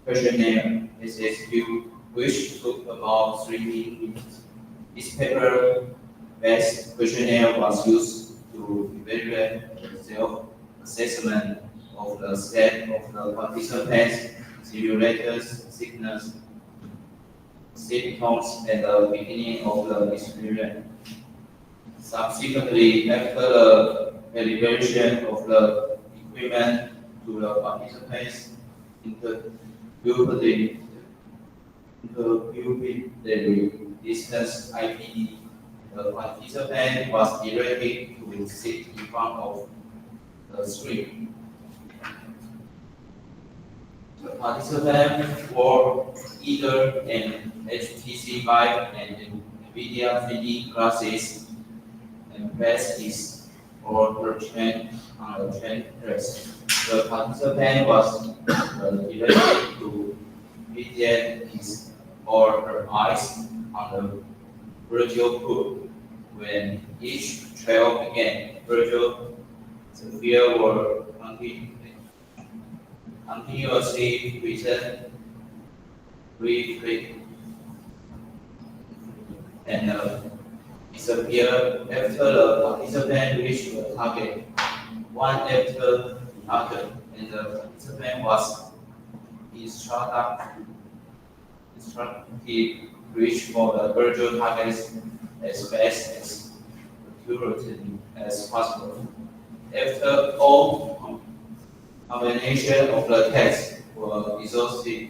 questionnaire (SSQ), which took about 3 minutes. This paper-based questionnaire was used to evaluate the self-assessment of the state of the participants' simulators sickness symptoms at the beginning of the experience. Subsequently, after the calibration of the equipment to the participants' interpupillary distance IPD, the participant was directed to sit in front of the screen. The participant wore either an HTC Vive and NVIDIA 3D glasses and placed his or her chin on a chin rest. The participant was directed to visit his or her eyes on the virtual pool. When each trial began, virtual sphere were continuously present, reflect, and disappear after the participant reached the target, one after the other. and the participant was instructed to reach for the virtual targets as fast as accurately as possible. After all combination of the tests were exhausted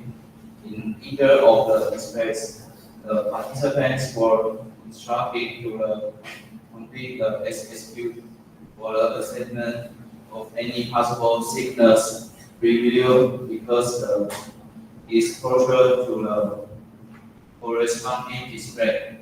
in either of the aspects, the participants were instructed to complete the execute for the assessment of any possible sickness review because the exposure to the corresponding display.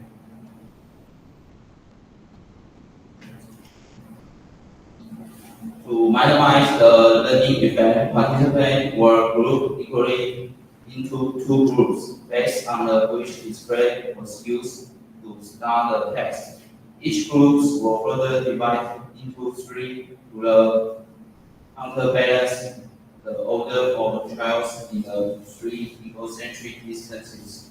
To minimize the learning effect, participants were grouped equally into two groups based on which display was used to start the test. Each group was further divided into three to counterbalance the order of trials in the three egocentric distances.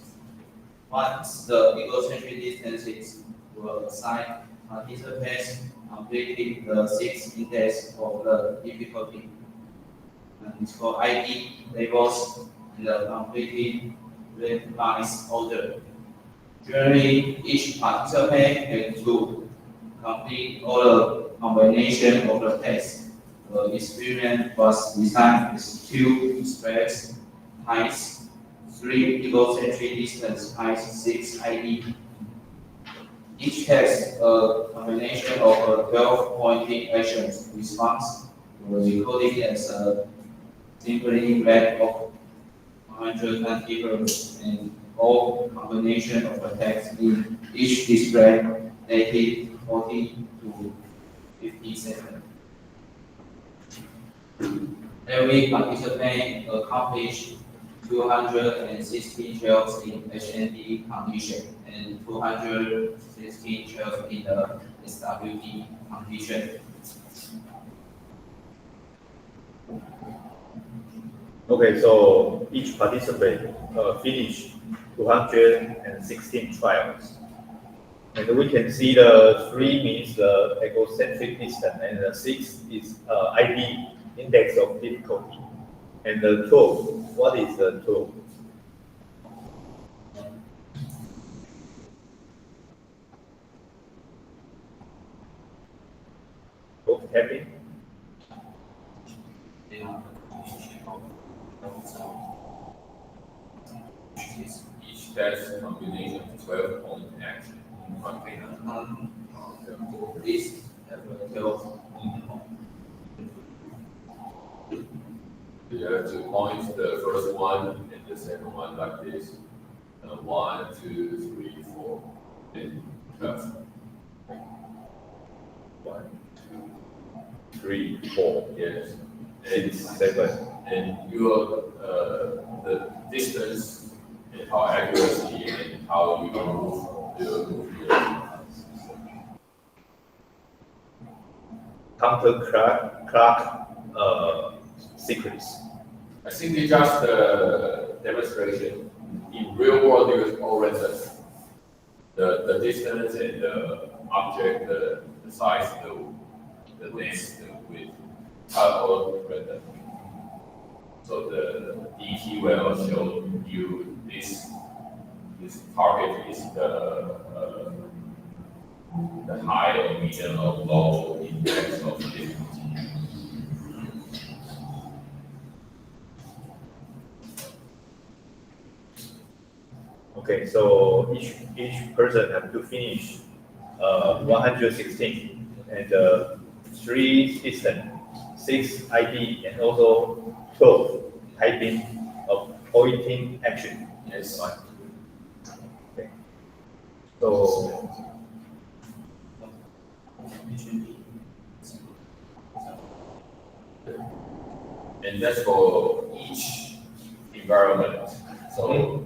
Once the egocentric distances were assigned, participants completed the 6 index of the difficulty. And it's called ID labels in the completed randomized order. Generally, each participant had to complete all the combination of the tests. The experiment was designed with 2 displays times 3 egocentric distance times 6 ID. Each has a combination of a 12-pointing action response recorded as a simply rate of 120 Hz, and all combination of the text in each display dated 40 to 50 seconds. Every participant accomplished 216 trials in HND condition and 216 trials in the SWT condition. Okay, so each participant finished 216 trials. And we can see the 3 means the egocentric distance, and the 6 is ID, index of difficulty. And the 12, what is the 12? Both happy? Each test combination of 12-point action container. This have a 12. You have to point the first one and the second one like this. 1, 2, 3, 4, and 12. 1, 2, 3, 4, Yes. 6, 7. And your the distance and how accuracy and how you move your Counter secrets. I think it's just a demonstration. In real world, there is all random. The distance and the object, the size, the length, the width, are all random. So the DT will show you this target is the high or medium or low index of difficulty. Okay, so each person have to finish 116 and 3 distance, 6 ID, and also 12 typing of pointing action. Yes. Right. Okay. So and that's for each environment. So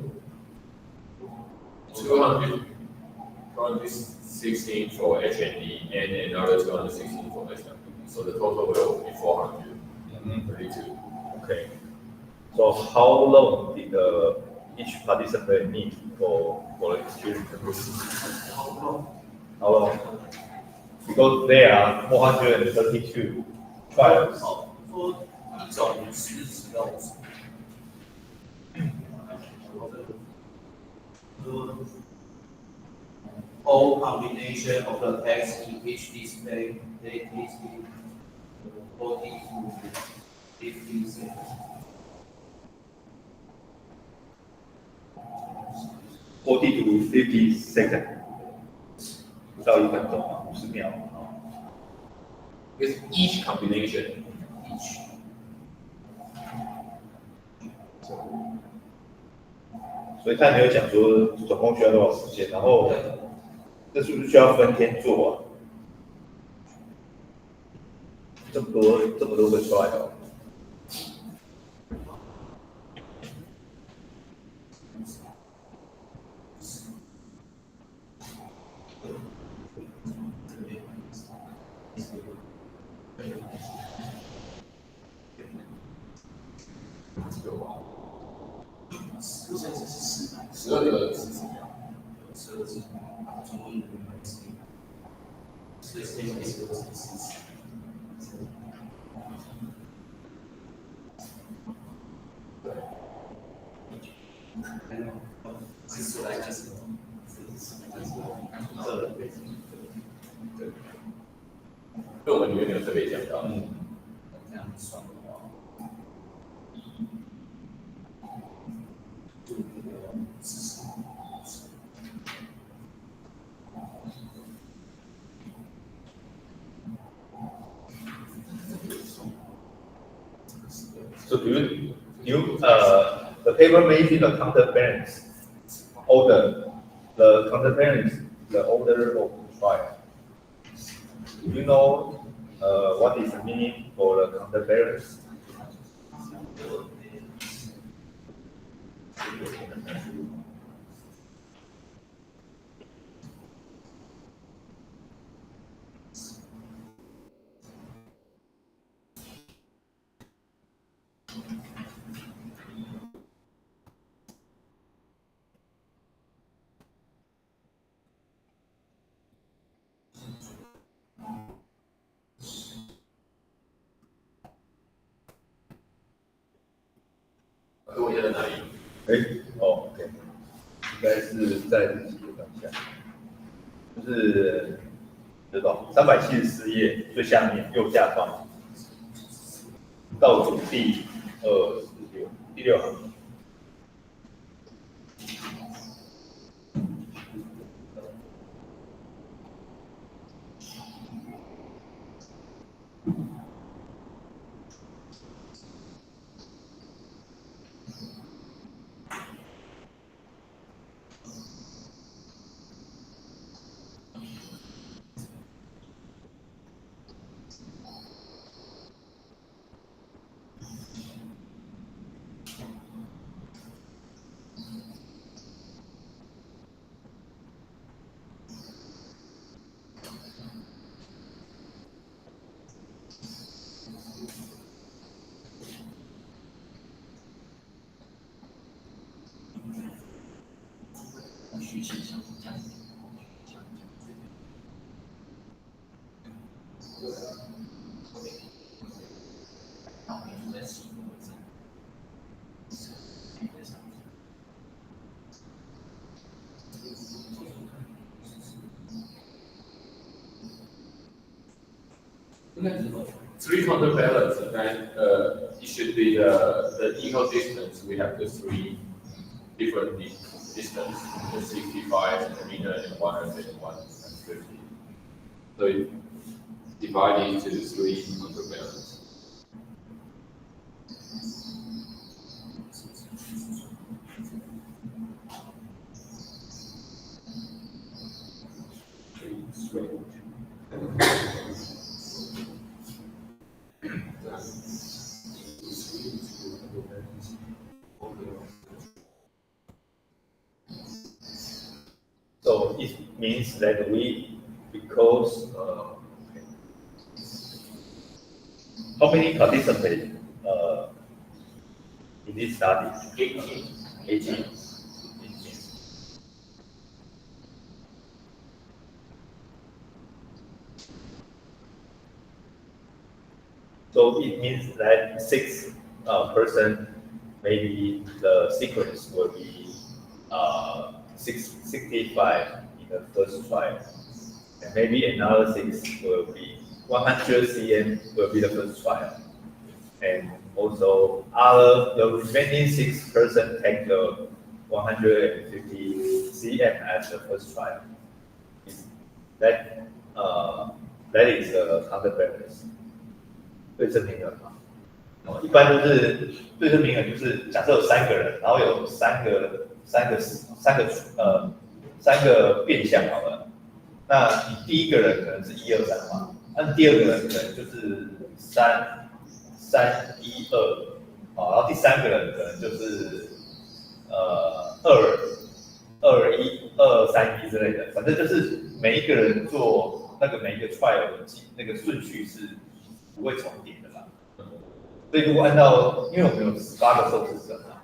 216 for HND and another 216 for SWT. So the total will be 432. okay. So how long did each participant need for the experiment? How long? Because there are 432 trials. For 一种40到50。All combination of the text in each display takes 40 to 50 seconds. 40 to 50 seconds，不到1分钟啊，50秒啊。Because each combination Each 所以他没有讲说总共需要多少时间，然后这是不是需要分天做啊？这么多个 trial。12个40秒。12个字，中文的所以这个是40。论文里面没有特别讲到。这样算的话。So the paper mentioned the counterbalance order, the counterbalance, the order of trial. Do you know what is the meaning for the counterbalance? OK， 应该是在日期的当下，就是知道374页最下面右下方倒数第6行。Three counterbalance, then it should be the equal distance. We have the 3 different distance, the 65 centimeter and 101 and 50. So it divided into 3 counterbalance. So it means that because how many participants in this study? 18. So it means that 6%, maybe the sequence will be 65 in the first trial. And maybe another 6 will be 100 cm will be the first trial. And also the remaining 6% take the 150 cm as the first trial. That that is the counterbalance. 对称平衡嘛，一般都是对称平衡，就是假设有3个人，然后有三个变相好了，那你第一个人可能是1、2、3嘛，那第二个人可能就是3、1、2，然后第三个人可能就是2、3、1之类的，反正就是每一个人做那个每一个 trial 的那个顺序是不会重叠的啦。所以如果按照，因为我们有18个受试者嘛，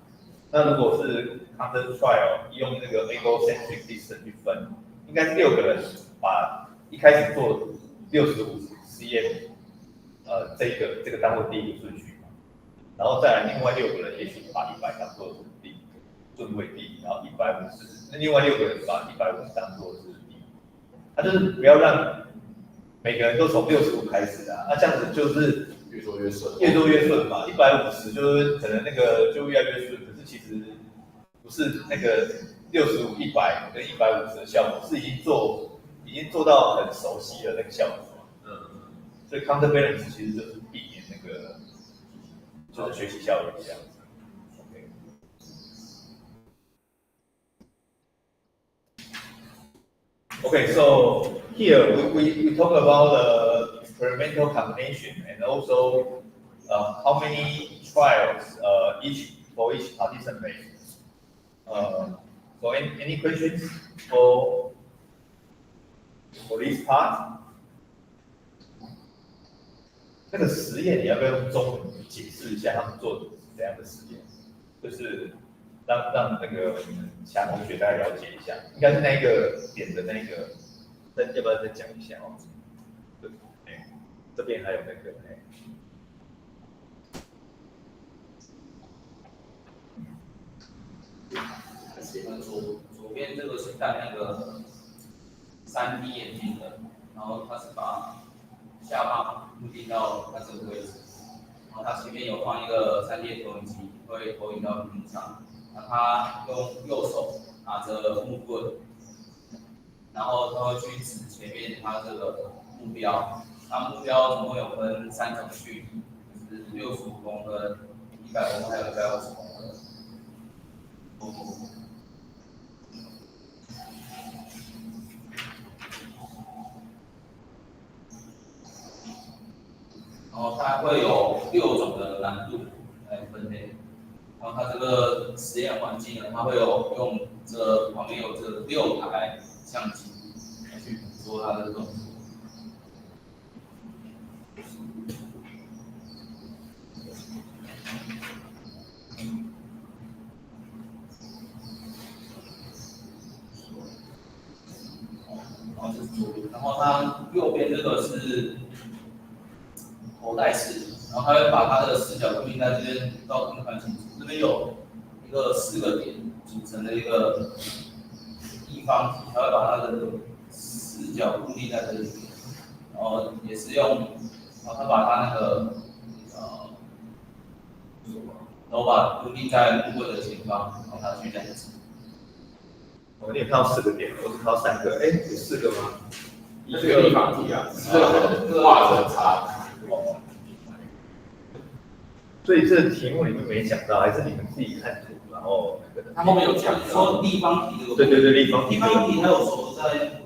那如果是 content trial 用那个 egocentric distance 去分，应该是6个人把一开始做65 cm， 这个当做第一个顺序嘛，然后再来另外6个人也许把100当做顺位第一，然后150，那另外6个人把150当做是第一，他就是不要让每个人都从65开始啊，那这样子就是越做越顺，越做越顺嘛。150就是可能那个就越来越顺，可是其实不是那个65、100跟150的效果，是已经做到很熟悉的那个效果。所以 counterbalance 其实就是避免那个就是学习效率这样子。Okay, so here we talk about the experimental combination and also how many trials for each participant. So any questions for this part? 那个实验你要不要用中文解释一下他们做怎样的实验？就是让那个其他同学大概了解一下，应该是那个点的那个，要不要再讲一下哦？对，这边还有那个左边这个是戴那个3D 眼镜的，然后他是把下巴固定到它这个位置，然后它前面有放一个3D 投影机，会投影到屏幕上。那他用右手拿着木棍，然后他会去指前面他这个目标。那目标总共有分3种距离，就是65公分、100公分还有150公分。然后它会有6种的难度来分类。然后它这个实验环境呢，它会有用旁边有这6台相机来去捕捉它的动作。然后这是左边，然后它右边这个是头戴式，然后它会把它的视角固定在这边，照片看清楚。这边有一个4个点组成的一个立方体，它会把它的视角固定在这里，然后也是用，然后它把它那个头发固定在木棍的前方，然后它去这样子。我有看到4个点，我只看到3个，有4个吗？一个立方体啊，画着差。所以这个题目你们没讲到，还是你们自己看图，然后那个？他后面有讲说立方体这个。对，立方体。立方体它有手在。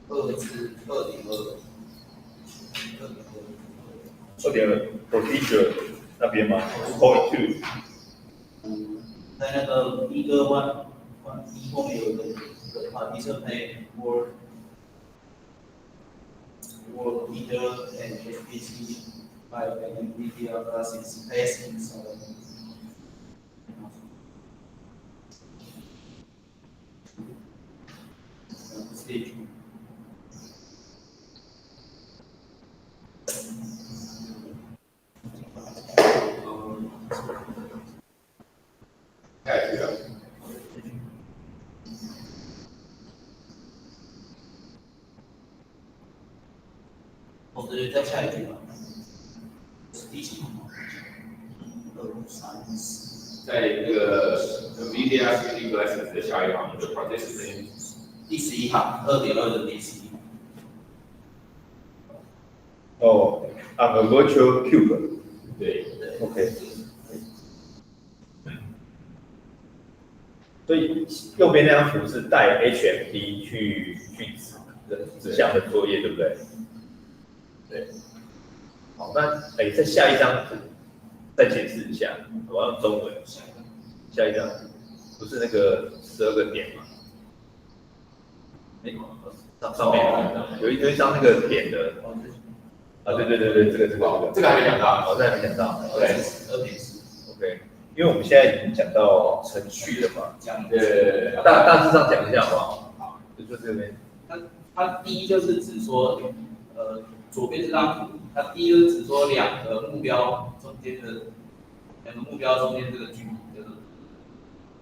2.2。2.2 procedure 那边吗 ？2.2。在那个一个1后面有一个participant work either an HPC by an NVIDIA graphics passing so stage 下一句了。我们再下一句吧。第几行？在那个 Media Shooting Lessons 的下一行的 participants。第11行2.2的第11行。哦 ，on a virtual cube。对。OK。所以右边那张图是带 HMD 去指向的作业，对不对？对。好，那在下一张图再解释一下，我要用中文。下一张不是那个12个点吗？上面有一张那个点的。啊，对，这个还没讲到，好，这还没讲到。2.4。OK， 因为我们现在已经讲到程序了嘛，对，大致上讲一下好不好？好，就这边。它第一就是指说，左边这张图，它第一就是指说两个目标中间这个距离，这个，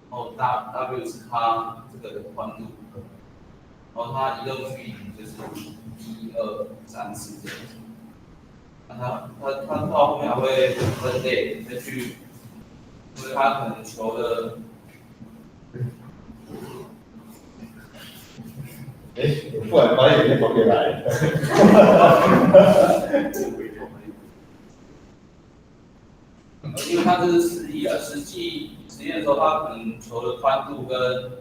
然后W 是它这个的宽度，然后它移动距离就是1、2、3、4这样子。那它到后面还会分类再去，因为它可能求的。我突然发现有些同学来了。因为它这是示意啊，实际实验的时候，它可能求的宽度跟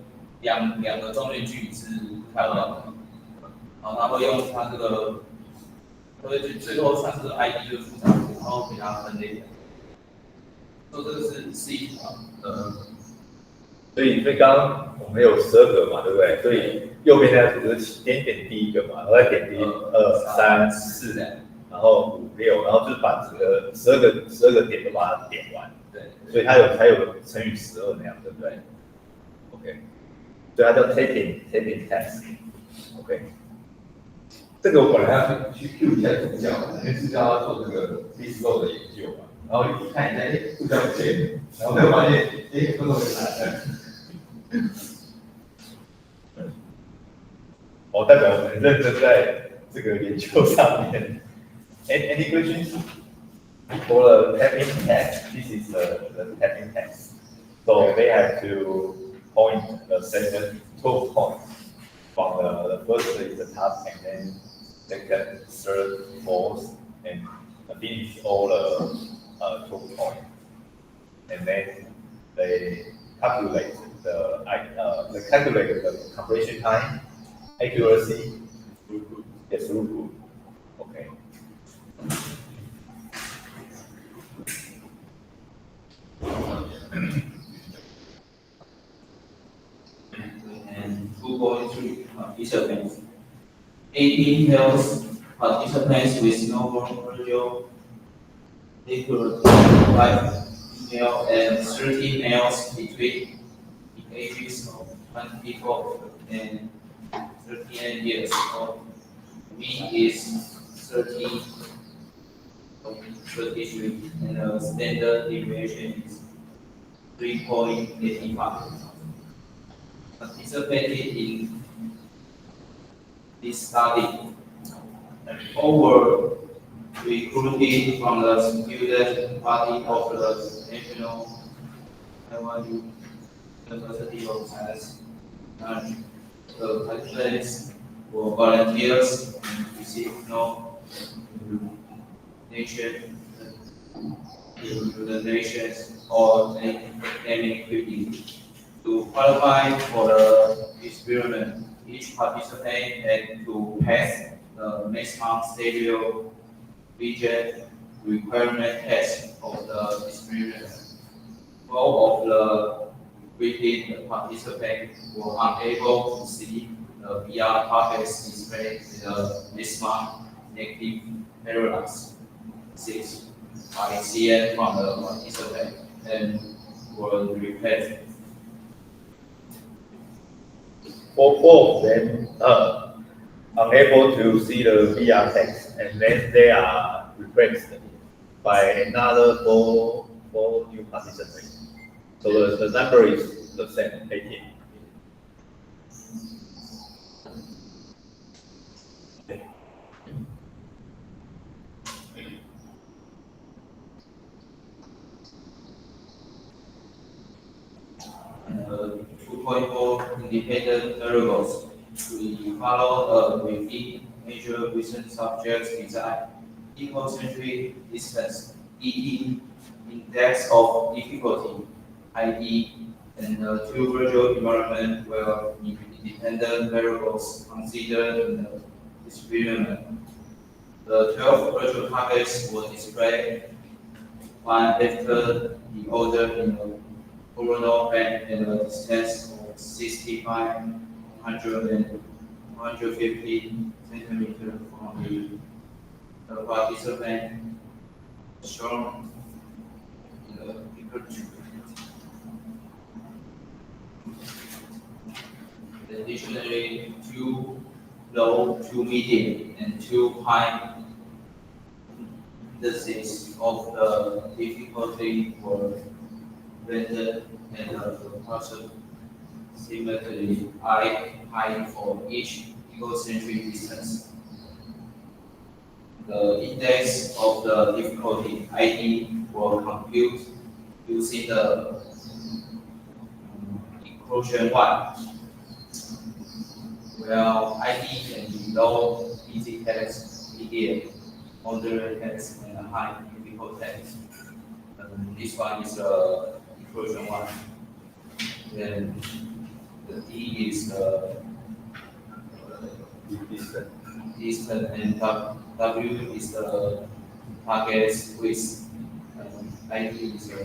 两个中间距离是不太一样的，然后它会用它这个，最后算是 ID 的复杂度，然后给它分类。说这个是示意图啊。所以刚刚我们有12个嘛，对不对？所以右边那个图是点第一个嘛，然后再点第2、3、4，然后5、6，然后就是把整个12个点都把它点完。对，所以才有乘以12那样，对不对 ？OK， 所以它叫 taking test。OK， 这个我本来要去 Q 一下助教，因为助教要做这个 BISO 的研究嘛，然后一看一下，助教不见，然后就发现，不懂是哪的。哦，代表我们很认真在这个研究上面。Any questions for the tapping test? This is the tapping test. So they have to point the 12 points. From the first is the task, and then second, third, fourth, and finish all the 12 points. And then they calculate the completion time, accuracy, throughput. Okay. And 2.3 participants. 18 males participants with normal radio equal 5 female and 30 males between the ages of 24 and 38 years old. V is 33, and the standard deviation is 3.85. Participated in this study. All were recruited from the student body of the National NYU University of Science. The participants were volunteers and received no donations or academic credit. To qualify for the experiment, each participant had to pass the maximum stereo region requirement test of the experiment. 12 of the graded participants were unable to see the VR targets displayed with the maximum negative parallax 6 by CN from the participant and were replaced. 4 of them unable to see the VR text, and then they are replaced by another four new participants. So the number is the same, 18. And 2.4 independent variables. We follow within major recent subjects design, ecocentric distance, ED, index of difficulty, ID, and two virtual environment where independent variables considered in the experiment. The 12 virtual targets were displayed one after the other in the horizontal plane and a distance of 65, 100, and 150 centimeters from the participant shown in the picture. Additionally, two low, two medium, and two high indices of the difficulty were rendered and approximately high for each ecocentric distance. The index of the difficulty ID will compute using the equation 1, where ID can be low, easy text, medium, moderate text, and high difficult text. This one is equation 1. Then the D is distance, and W is the target width, and ID is the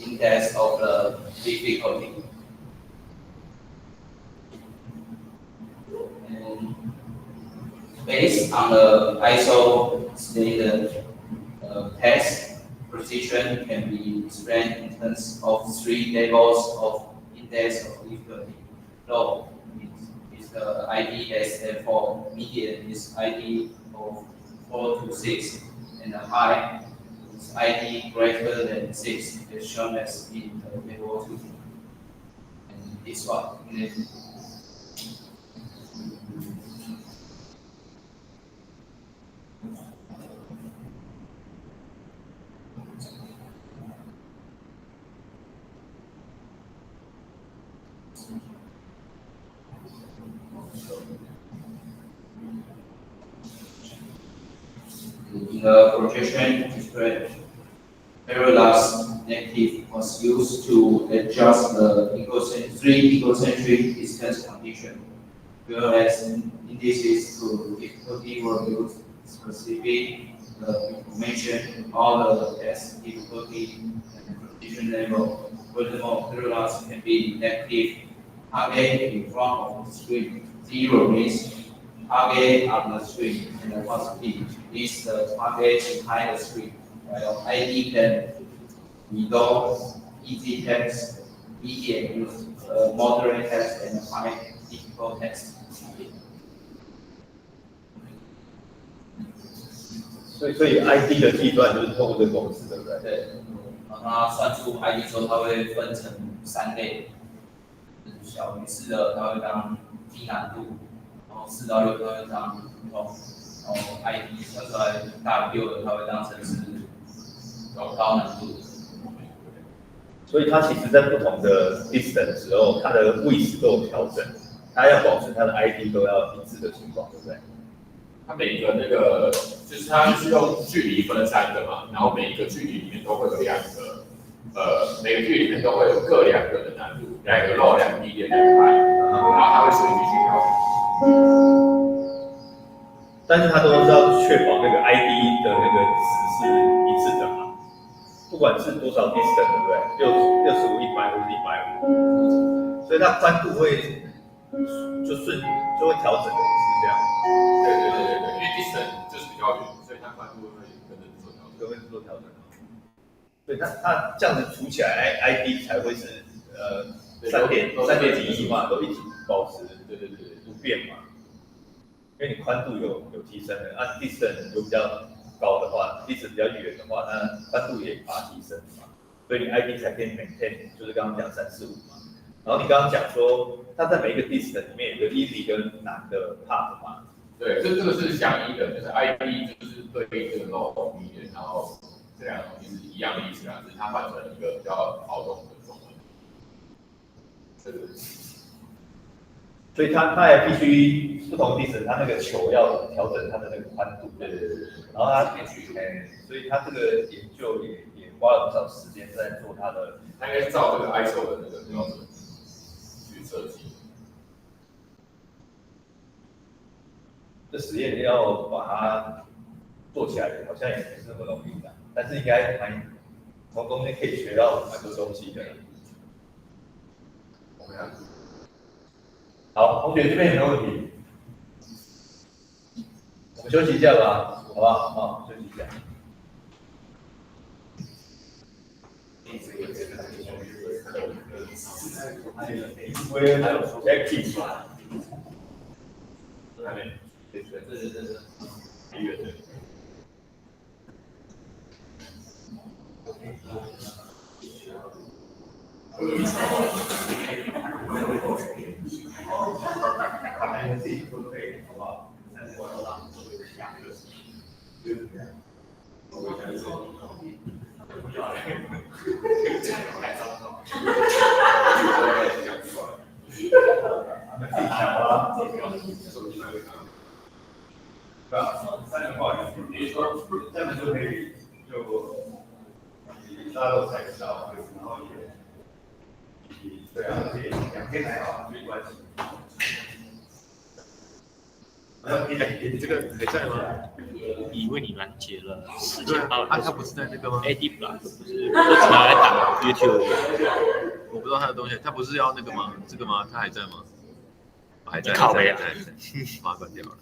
index of the difficulty. And based on the ISO standard test, precision can be explained in terms of 3 levels of index of difficulty. Low is the ID as for medium is ID of 4 to 6, and the high is ID greater than 6, as shown as in the table 2. And this one. In the projection display, parallax negative was used to adjust the three ecocentric distance condition, whereas indices to difficulty were used specific information on the test difficulty and precision level. Furthermore, parallax can be negative target in front of the screen. 0 means target on the screen, and the positive is the target behind the screen. While ID can be low, easy text, medium, moderate text, and high difficult text. 所以 ID 的计算就是透过这个公式，对不对？对，它算出 ID 之后，它会分成3类，小于4的它会当低难度，然后4到6它会当普通，然后 ID 算出来大于6的它会当成是高难度。所以它其实在不同的 distance 的时候，它的位置都有调整，它要保持它的 ID 都要一致的情况，对不对？它每一个那个就是它就是用距离分3个嘛，然后每一个距离里面都会有2个，每个距离里面都会有各2个的难度，2个 low，2个 medium，2个 high， 然后它会顺序去调整。但是它都是要确保那个 ID 的那个值是一致的嘛，不管是多少 distance， 对不对？65、100或是150，所以它宽度会就会调整，是这样。对，因为 distance 就是比较远，所以它宽度会跟着做调整。都会做调整。对，它这样子除起来 ID 才会是3.几亿嘛，都一直保持不变嘛。因为你宽度有提升的，按 distance 就比较高的话 ，distance 比较远的话，那宽度也提升嘛。所以你 ID 才可以 maintain， 就是刚刚讲345嘛。然后你刚刚讲说，它在每一个 disk 里面有个 easy 跟难的 part 嘛。对，这个是相依的，就是 ID 就是对应这个 low 语言，然后这两个东西是一样的意思啦，只是它换成一个比较好懂的中文。这个。所以它也必须不同 disk， 它那个球要调整它的那个宽度。对。然后所以它这个研究也花了不少时间在做它的。它应该是照这个 ISO 的那个标准去设计。这实验要把它做起来，好像也不是那么容易的，但是应该从中间可以学到蛮多东西的。好，同学这边有没有问题？我们休息一下吧，好不好？好，休息一下。Where active？ 还没，这1月对。自己都可以，好不好？但是我要让做一个下课，就是这样。太糟糕。对啊，3个话题，比如说这样就可以大家都猜得到，然后对啊，可以2天还好，没关系。这个还在吗？已为你拦截了4800。他不是在那个吗 ？AD Block 不是，我只拿来打 YouTube。我不知道他的东西，他不是要那个吗？这个吗？他还在吗？还在。靠北啊！把它关掉了。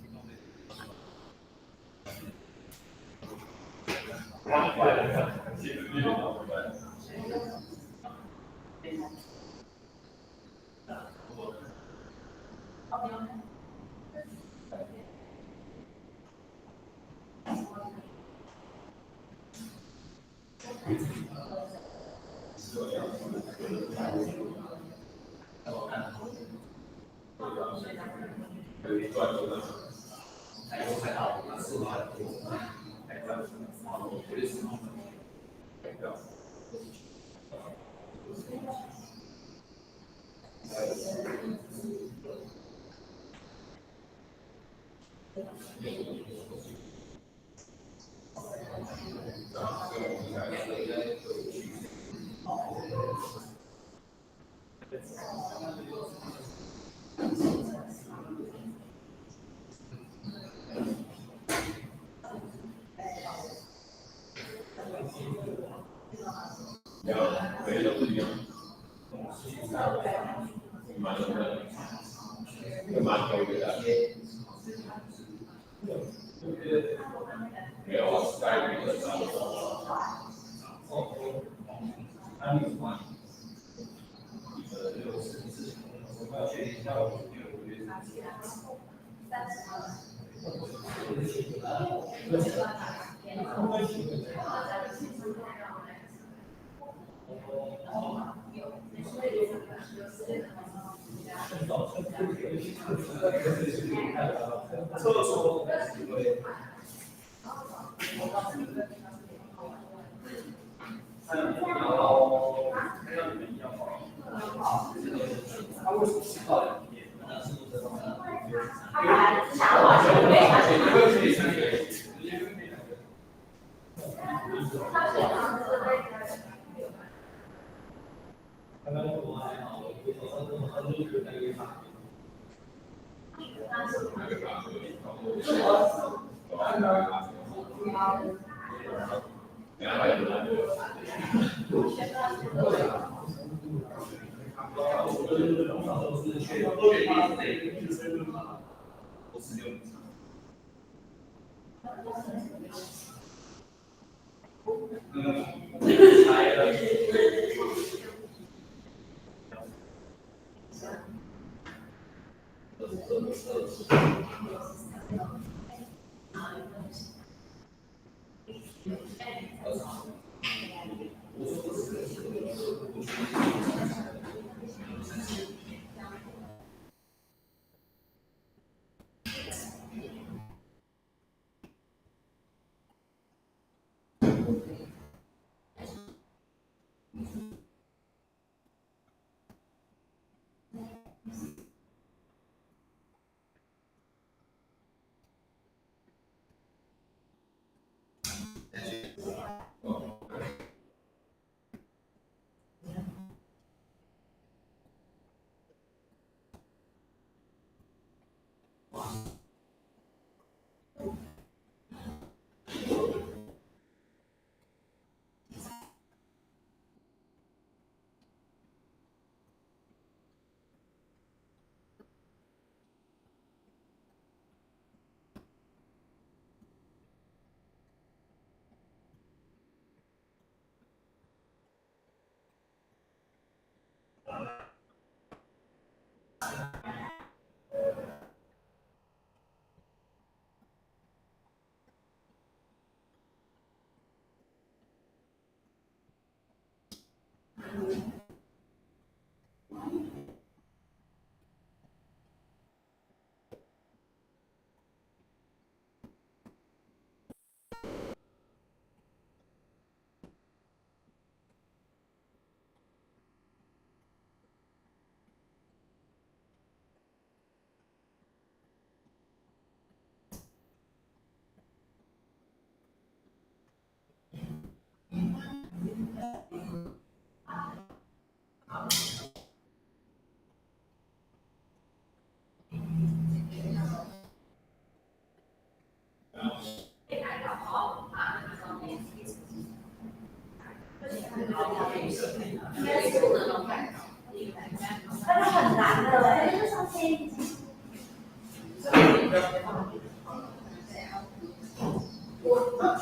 但是很难的嘞，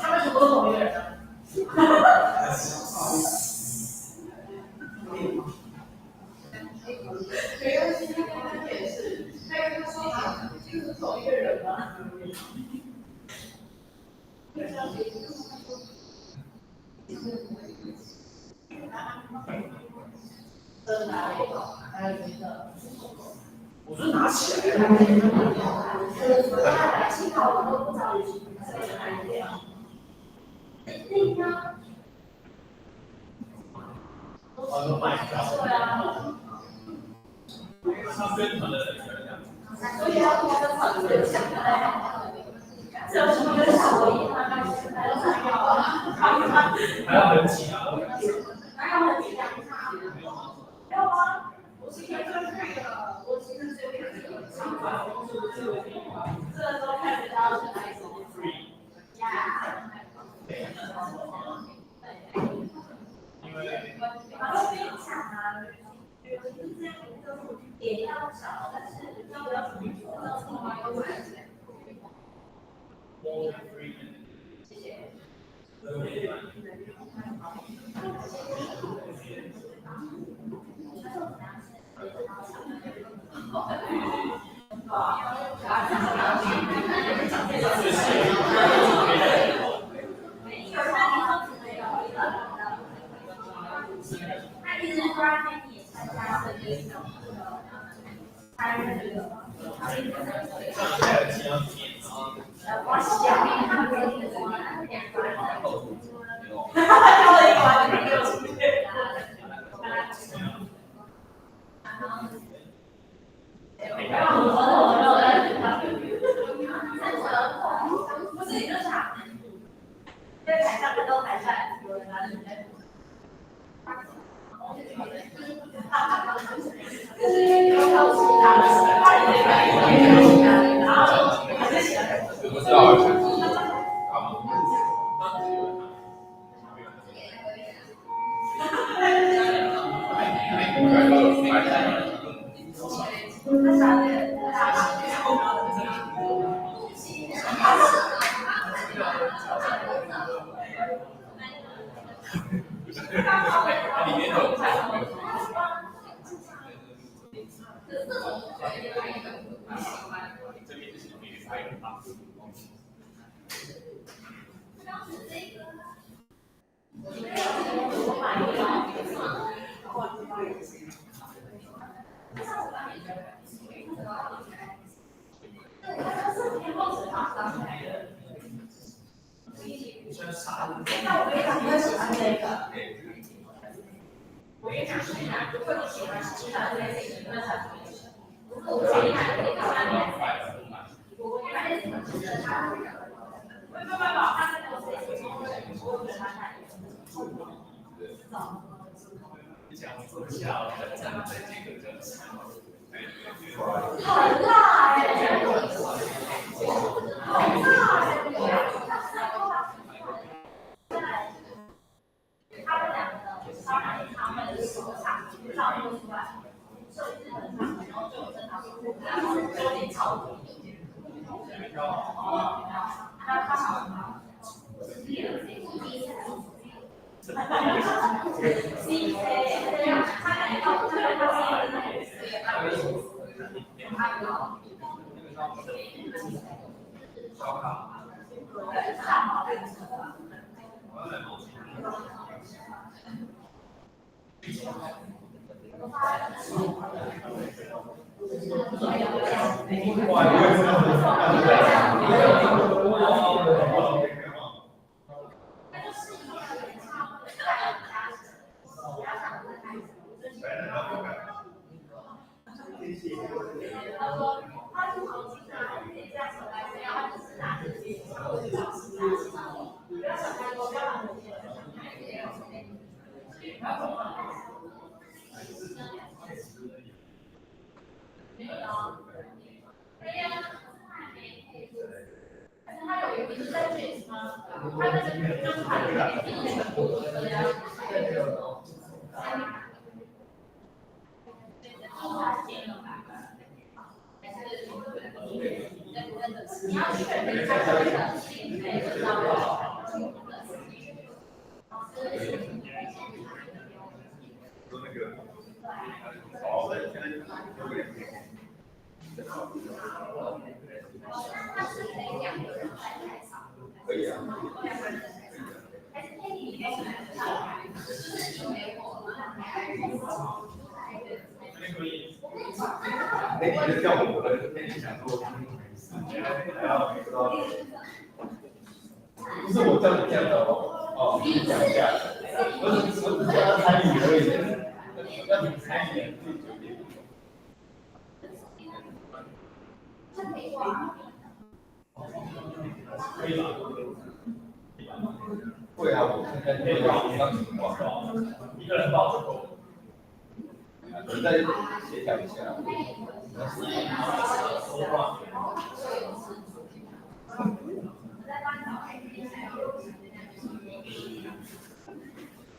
他们什么都同一个人啊。没关系，他跟他解释，他跟他说啊，就是同一个人吗？我是拿起来的。幸好我都不早已经拿掉。对呀。哦，买票。对啊。他宣传的很漂亮。所以要多跟很多人讲的。这有什么跟小一吗？还要很挤啊。还要很挤啊。没有啊。我今天就去了，我今天就去了场馆，这个时候开始到是哪一种 free 呀？因为然后跟你讲啊，就是这样，点要少，但是要不要怎么做到这么优惠？谢谢。他一直说让你参加这个参与这个。我想他们有什么2关，他一关没有出去。不是你就想，在台上看到台下有人拿你在。就是因为你要靠其他的，然后还是想。我知道。那我跟你讲，你会喜欢这个。我跟你讲，如果你喜欢吃的这些，你会很喜欢。我喜欢这个，我一般喜欢吃的它。没，他那个我喜欢它。很辣哎！好辣哎！他们两个，当然他们的手场照片出来，手是很长，然后就有正常，然后就有点超过一点。哦，那他好。可以啊。那你就叫我们，那你想说，还要知道，不是我叫你这样的哦，哦，你讲一下，我只叫他参与而已，让你参与自己决定。可以吧？会啊，我现在可以报上情况，一个人报就够了。你再协调一下。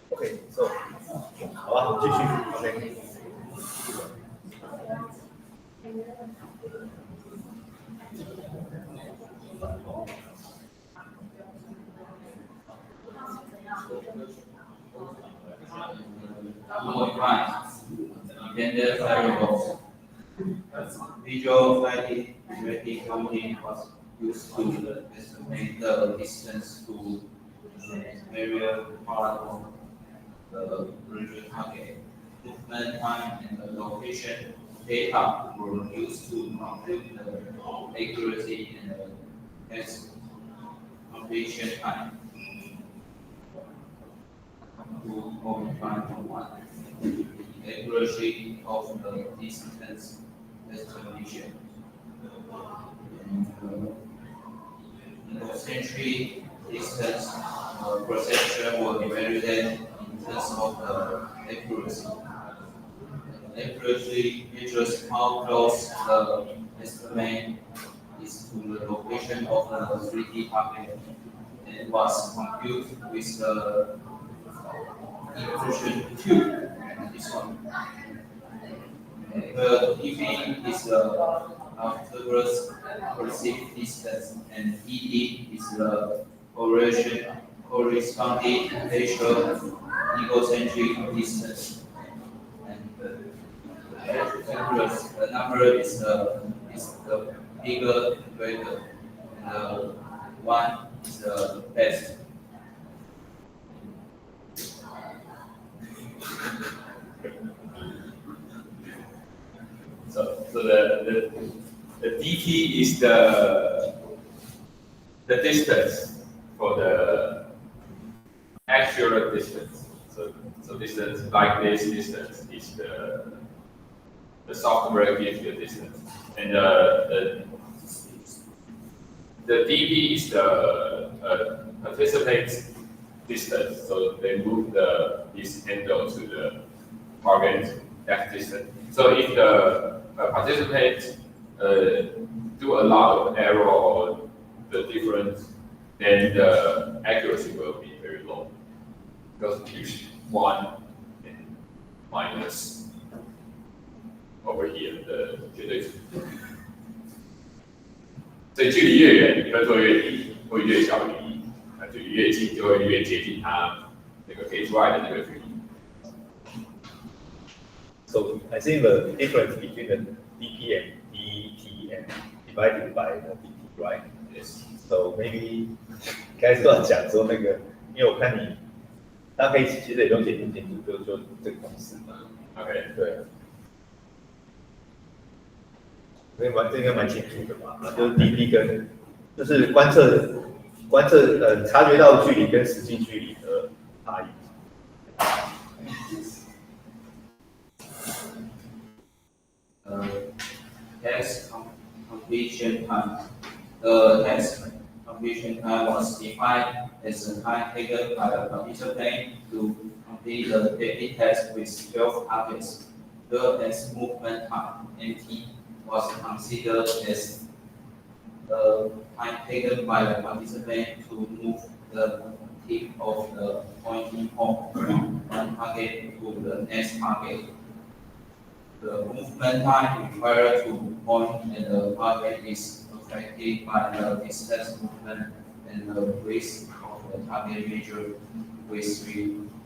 OK， so， 好吧，继续 ，OK。Number 5, gender variables. Visual ID counting was used to estimate the distance to various parts of the region target. Movement time and the location data were used to compute the accuracy and the test completion time. 2.5.1 accuracy of the distance estimation. The century distance perception was evaluated in terms of the accuracy. Accuracy measures how close the estimate is to the location of the 3D target and was computed with the equation 2, this one. The EV is the observer's perceived distance, and ED is the corresponding spatial egocentric distance. And the number is the bigger greater, and the one is the best. So the dt is the distance for the actual distance. So distance like this distance is the software gives you distance, and the dp is the participant distance. So they move this handle to the target that distance. So if the participants do a lot of error or the difference, then the accuracy will be very low because it's 1 and minus over here the 绝对值。所以距离越远，分数越低，会越小于1，那距离越近就会越接近它那个给出来的那个距离。So I think the difference between the dp and dtm divided by the dt, right? Yes. So maybe 该是要讲说那个，因为我看你大家可以其实也不用解清楚，就这个公式嘛。OK，对。这应该蛮清楚的嘛，就是 dB 跟就是观测察觉到距离跟实际距离的差异。Test completion time. The test completion time was defined as the time taken by the participant to complete the daily test with 12 targets. The test movement time (mt) was considered as the time taken by the participant to move the tip of the pointing point from one target to the next target. The movement time required to point at the target is affected by the distance movement and the width of the target measured with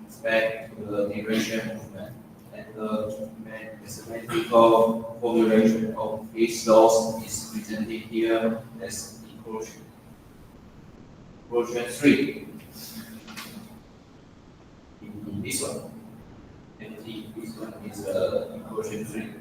respect to the direction movement. And the mathematical formulation of these laws is presented here as equation 3. In this one. And this one is equation 3.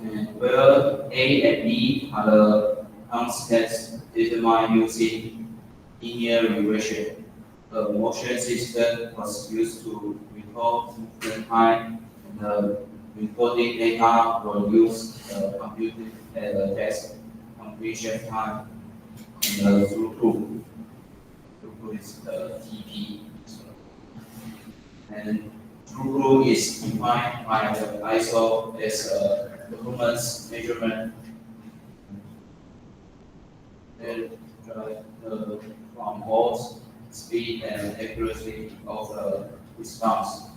And where A and B are the constants determined using linear regression. The motion system was used to record movement time, and the recorded data were used computed at the test completion time and the throughput. Is the TP. And throughput is defined by the ISO as a performance measurement. And from both speed and accuracy of the response.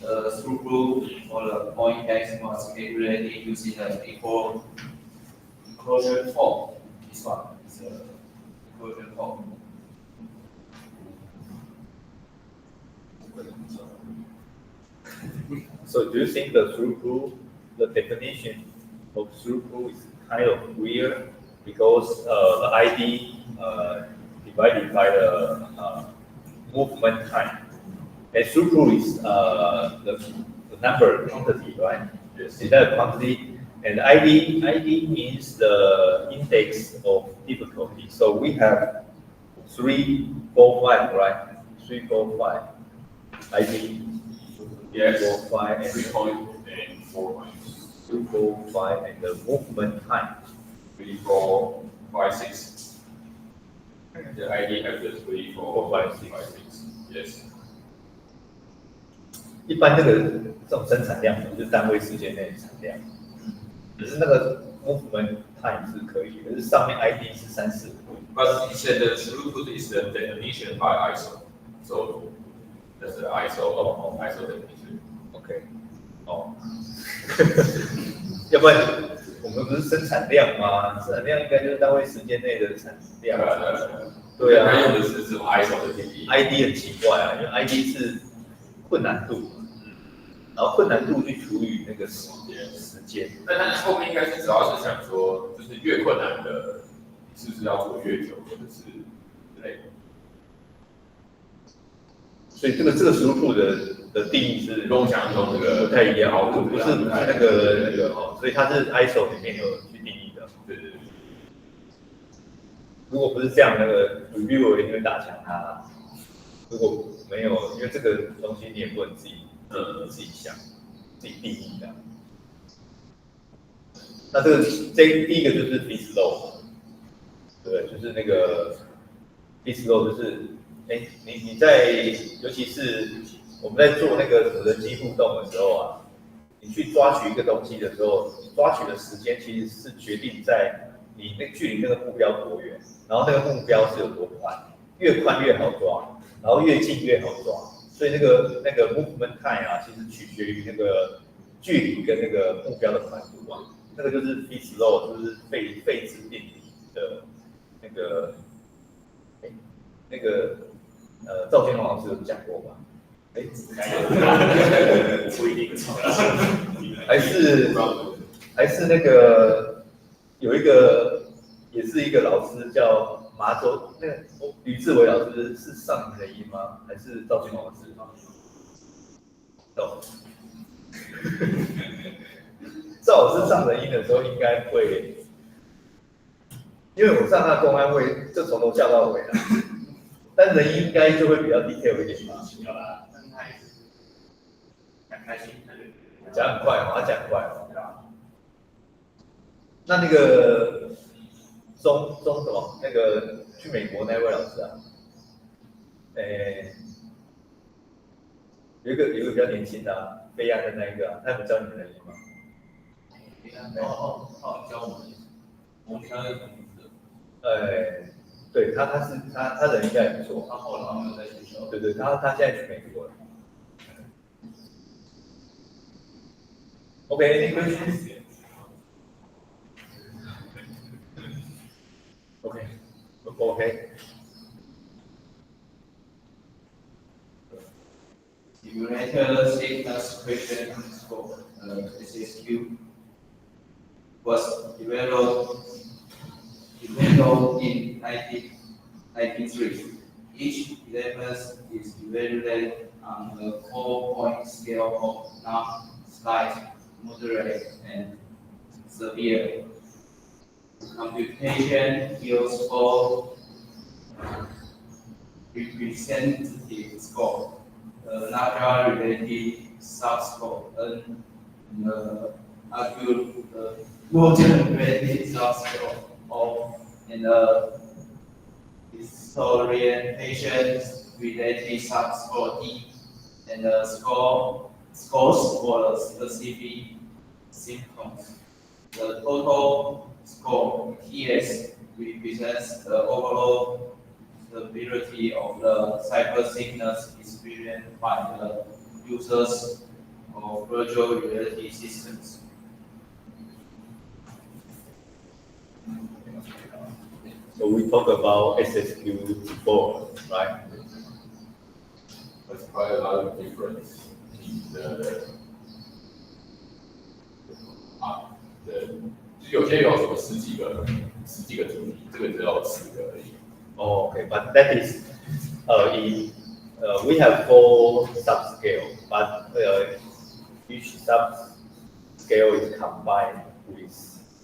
The throughput for the point test was calculated using the equation form. This one is the equation form. So do you think the definition of throughput is kind of weird because the ID divided by the movement time, and throughput is the number quantity, right? Yes. Is that a quantity? And ID means the index of difficulty. So we have 3, 4, 5, right? 3, 4, 5. ID. Yes. 4, 5, and 3 point and 4 points. 2, 4, 5, and the movement time. 3, 4, 5, 6. The ID has the 3, 4, 5, 6. Yes. 一般这种生产量就是单位时间内的产量，可是那个 movement time 是可以，可是上面 ID 是34。But he said the throughput is the definition by ISO. So that's the ISO definition. OK， 哦，要不然我们不是生产量吗？生产量应该就是单位时间内的产量。对啊，他用的是这种 ISO 的定义。ID 很奇怪啊，因为 ID 是困难度，然后困难度去除以那个时间。但他后面应该是主要是想说，就是越困难的，是不是要做越久，或者是之类的。所以这个throughput的定义是跟我想象中这个不太一样，不是那个哦，所以它是 ISO 里面有去定义的。对对对。如果不是这样，那个 reviewer 一定会打枪他。如果没有，因为这个东西你也不能自己想，自己定义的。那第一个就是 fit low， 对，就是那个 fit low 就是，你在尤其是我们在做那个人机互动的时候啊，你去抓取一个东西的时候，你抓取的时间其实是决定在你那距离那个目标多远，然后那个目标是有多宽，越宽越好抓，然后越近越好抓，所以那个 movement time 啊，其实取决于那个距离跟那个目标的宽度啊，那个就是 fit low， 就是费兹定理的那个赵建宏老师有讲过吧？不一定。还是那个有一个也是一个老师叫麻州那个吕志伟老师，是上你的音吗？还是赵俊老师？哦，赵老师上人音的时候应该会，因为我上他公安会就从头叫到尾了，但人音应该就会比较 detail 一点吧。有啦，但他也是很开心，讲很快哦，他讲很快哦。那个中什么那个去美国那位老师啊，有一个比较年轻的啊，飞亚的那一个啊，他有教你们人音吗？教我们教那个名字。对他人应该也不错。他后来没有在学校。对，他现在去美国了。OK， 你可以去。OK。Simulator sickness question for SSQ was developed in 1993. Each element is evaluated on a 4-point scale of non-slight, moderate, and severe. Computation yields 4 representative score. The larger related subscore N and the modern related subscore O and the disorientation related subscore D and the scores for the specific symptoms. The total score TS represents the overall stability of the cyber sickness experienced by the users of virtual reality systems. So we talked about SSQ before, right? There's quite a lot of difference in有些有什么十几个主题，这个只有10个而已。Oh, okay, but that is we have 4 subscale, but each subscale is combined with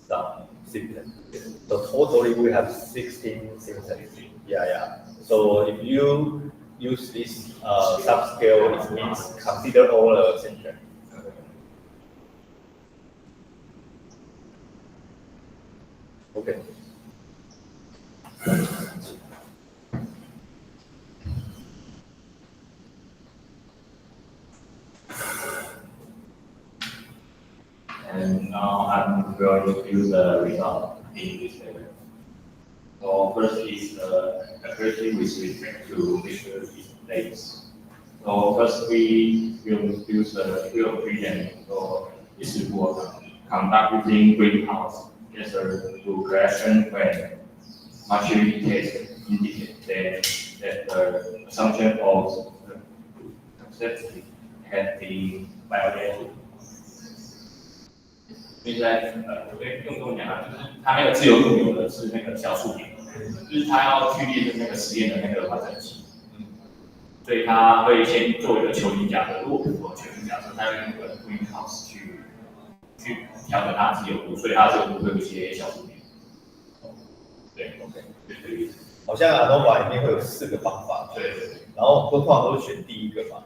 some symptoms. So totally we have 16 symptoms. Yeah. So if you use this subscale, it means consider all the symptoms. Okay. And now I'm going to do the result in this table. So first is accuracy with respect to visual displays. So first we will use the field of vision. So this will conduct using greenhouse gesture to correction when maturity test indicate that the assumption of success has been violated. 现在我可以用中文讲啊，就是它那个自由度有的是那个小数点，就是它要去验证那个实验的那个完整性，所以它会先做一个求情假设，如果符合求情假设，它会用个 greenhouse 去调整它的自由度，所以它的自由度会有一些小数点。对 ，OK， 对这个意思。好像 ANOVA 里面会有4个方法，对，然后通常都是选第一个嘛，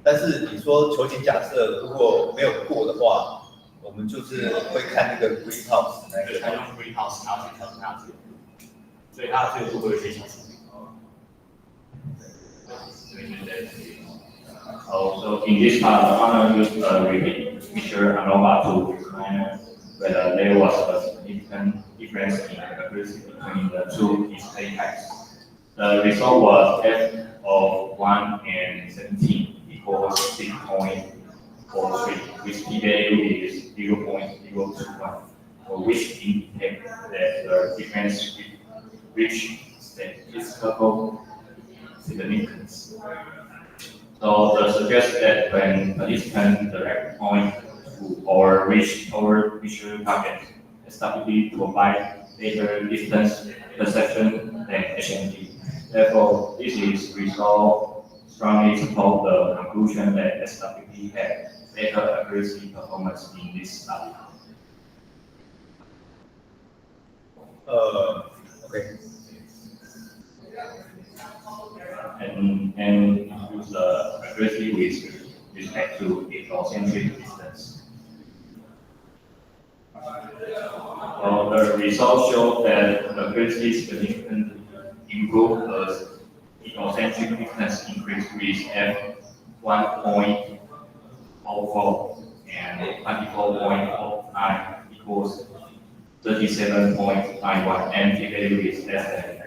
但是你说求情假设如果没有过的话，我们就是会看那个 greenhouse 那个，它用 greenhouse 然后去调整它的自由度，所以它的自由度会有一些小数点。So in this part, the owner used a repeat feature ANOVA to determine whether there was a significant difference in accuracy between the two display types. The result was f of 1 and 17 equals 6.43, which p-value is 0.021, which indicates that the difference reached statistical significance. So the suggests that when participants direct point to or reach our visual target, the stability provided greater distance perception than HMG. Therefore, this is result strongly support the conclusion that SWP had better accuracy performance in this study. Okay. And use the accuracy with respect to egocentric distance. Well, the results show that the accuracy significantly improved as egocentric distance increased with f1.04 and 24.09 equals 37.91 and p-value is less than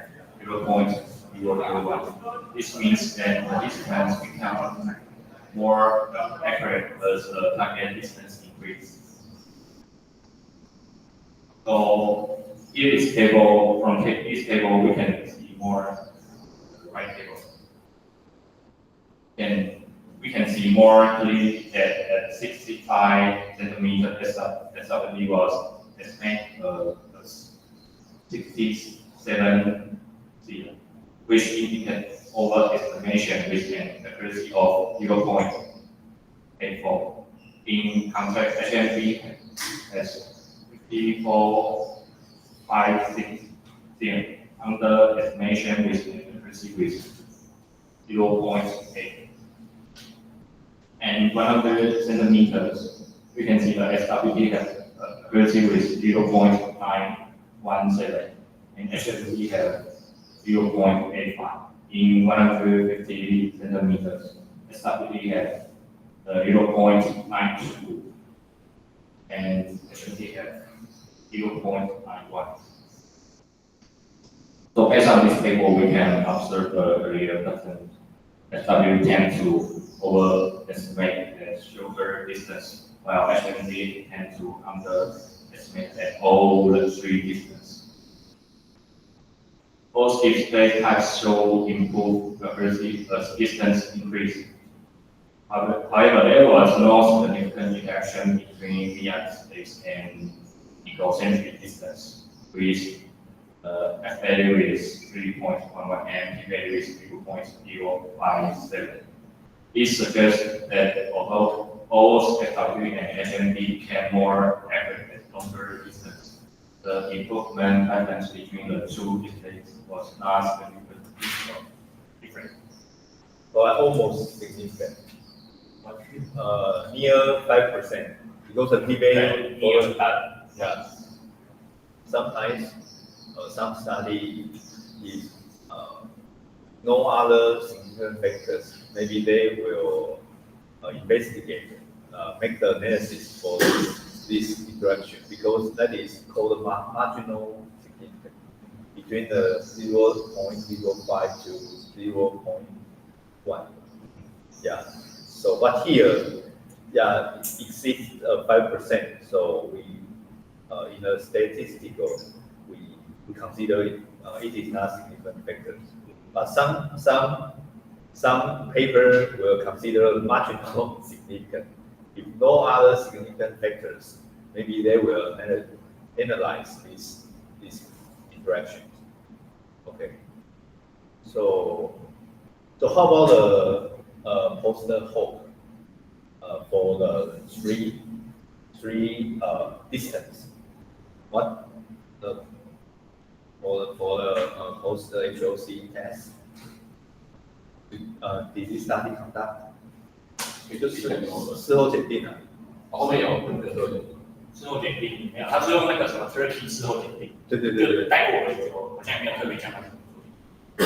0.001. This means that the distance become more accurate as the target distance increases. So here is table, from this table we can see more right table. And we can see more clearly that at 65 centimeters SW was estimated as 67, which indicates overestimation with an accuracy of 0.84. In contrast, HMP has 54.56 underestimation with an accuracy with 0.8. And 100 centimeters, we can see the SWP has accuracy with 0.917, and HMP has 0.85. In 150 centimeters, SWP has 0.92, and HMP has 0.91. So based on this table, we can observe a clear pattern. SW tend to overestimate the shorter distance, while HMP tend to underestimate at all the three distance. Both display types show improved accuracy as distance increased. However, there was no significant interaction between VR space and egocentric distance, with F value is 3.11 and P value is 0.057. This suggests that although both FW and HMP became more accurate at longer distance, the improvement patterns between the two displays was not significantly different. Well, almost significant. Near 5%, because the p-value Near yeah. Sometimes some study is no other significant factors. Maybe they will investigate, make the analysis for this interaction, because that is called marginal significance between the 0.05 to 0.1. Yeah. So, but here, yeah, it exceeds 5%. So we, in a statistical, we consider it it is not significant factors. But some paper will consider marginal significant. If no other significant factors, maybe they will analyze this interaction. Okay. So how about the poster hope for the three distance? What the for the post HOC test? Did this study conduct？ 也就是事后检定啊。后面有那个事后检定没有，他是用那个什么 Turkey 事后检定，对，就带过而已，好像也没有特别讲他怎么做。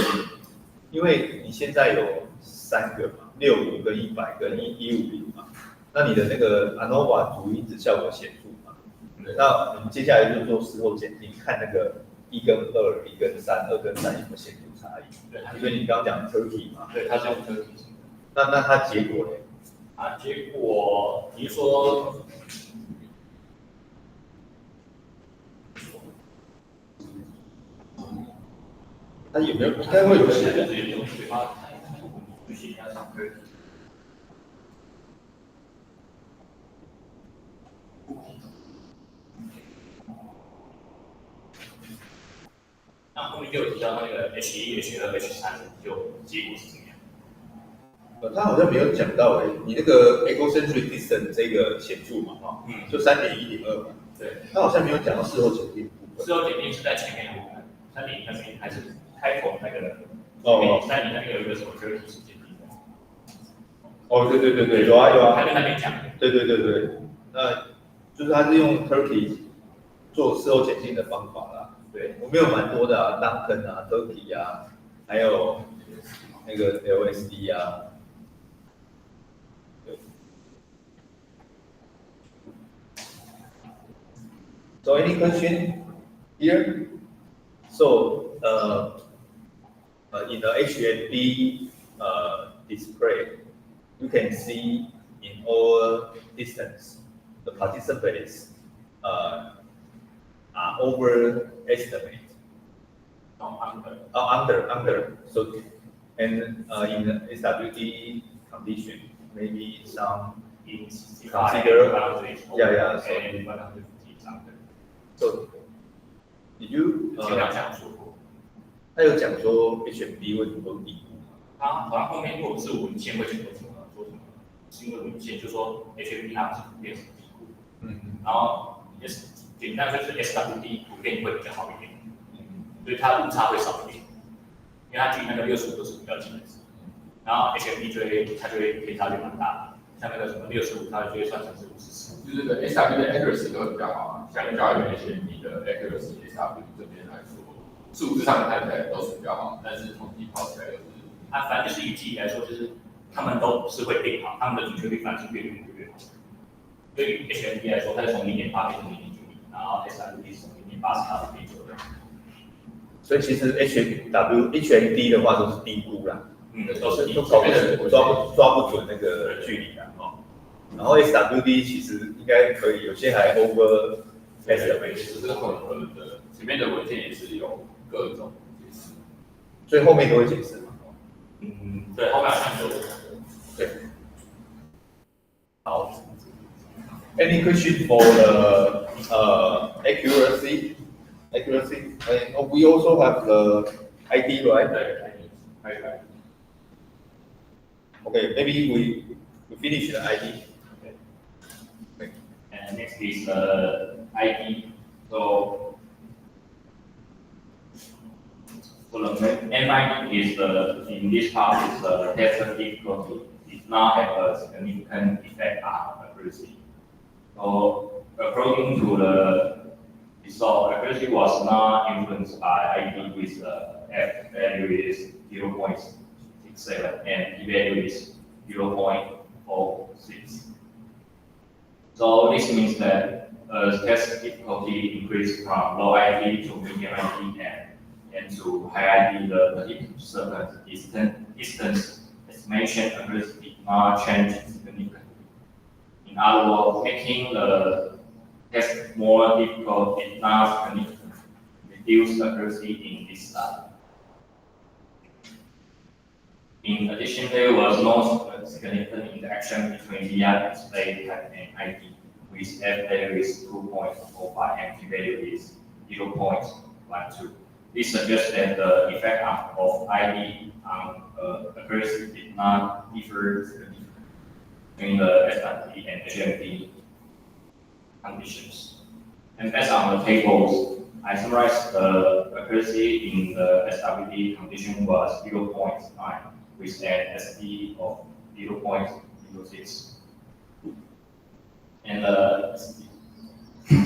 因为你现在有3个嘛，65跟100跟150嘛，那你的那个 ANOVA 主因子效果显著嘛，那我们接下来就做事后检定，看那个1跟2、1跟3、2跟3有没有显著差异。对，所以你刚刚讲 Turkey 嘛，对，他是用 Turkey。那它结果呢？结果你说，它有没有？应该会有写的。用嘴巴不行，要讲 Turkey。后面就有提到那个 H1、H2、H3就结果是怎么样？他好像没有讲到你那个 egocentric distance 这个显著嘛，就3.1.2嘛，对，他好像没有讲到事后检定部分。事后检定是在前面的部分，3.1那边还是开头那个3.1那边有一个什么就是体式检定的。哦，对，有啊，他跟那边讲。对，那就是他是用 Turkey 做事后检定的方法啦。对，我们有蛮多的啊 ，Duncan 啊 ，Turkey 啊，还有那个 LSD 啊。So any question here? So in the HND display, you can see in all distance the participants are overestimate. Under. So and in the SWD condition, maybe some consider. Yeah. So did you 前两讲说过，他有讲说 HMB 为什么都低估？他好像后面如果是文献会讲说什么，是因为文献就说 HMB 它是普遍是低估，然后简单就是 SWD 普遍会比较好一点，所以它误差会少一点，因为它距离那个65都是比较近的值，然后 HMB 它就会偏差就蛮大的，像那个什么65，它就会算成是54，就是这个 SW 的 accuracy 都会比较好啊，相较于 HMB 的 accuracy SW 这边来说，数字上看起来都是比较好，但是统计跑起来又是。它反正就是以记忆来说，就是他们都是会变好，他们的准确率反而是越好。对于 HMB 来说，它是从0.8变成0.9，然后 SWD 是从0.8到0.9的。所以其实 HMD 的话都是低估啦，都抓不准那个距离啦，然后 SWD 其实应该可以，有些还 over estimate， 是混合的，前面的文件也是有各种解释，所以后面都会解释嘛。对，后面好像有。对。好。Any question for the accuracy? And we also have the ID, right? Okay, maybe we finish the ID. Okay. And next is the ID. So the MID is in this part is the test difficulty. It not have a significant effect on accuracy. So according to the result, accuracy was not influenced by ID with F value is 0.67 and P value is 0.46. So this means that test difficulty increased from low ID to medium ID and to high ID, the distance estimation accuracy did not change significantly. In other words, making the test more difficult did not significantly reduce accuracy in this study. In addition, there was no significant interaction between the display type and ID, with F value is 2.45 and P value is 0.12. This suggests that the effect of ID on accuracy did not differ significantly between the SWD and HMD conditions. And based on the tables, I summarized the accuracy in the SWD condition was 0.9 with an SP of 0.06. And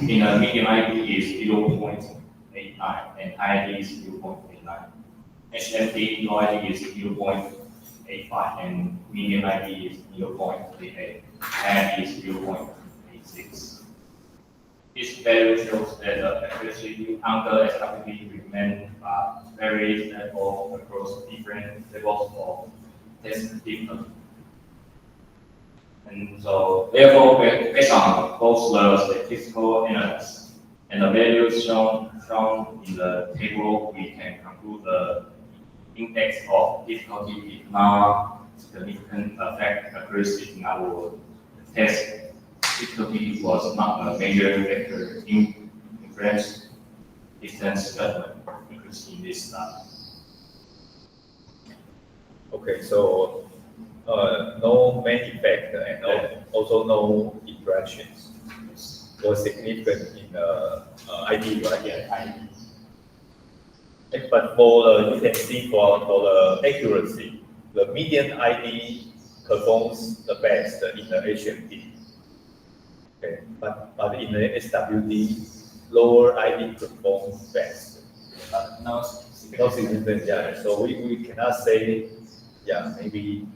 in a medium ID is 0.89 and high ID is 0.89. HMD low ID is 0.85 and medium ID is 0.38 and is 0.86. This value shows that the accuracy under SWD remains very stable across different levels of test difficulty. And so, therefore, based on both the statistical analysis and the values shown in the table, we can conclude the index of difficulty did not significantly affect accuracy. In other words, the test difficulty was not a major factor in influence distance judgment. accuracy in this study. Okay, so no main effect and also no interactions was significant in ID, right? Yeah, ID. But for you can see for the accuracy, the median ID performs the best in the HMD. Okay, but in the SWD, lower ID performs best. No No significant, yeah. So we cannot say, yeah, maybe,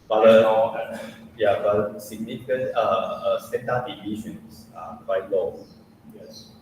but no, yeah, but significant standard deviations are quite low. yes.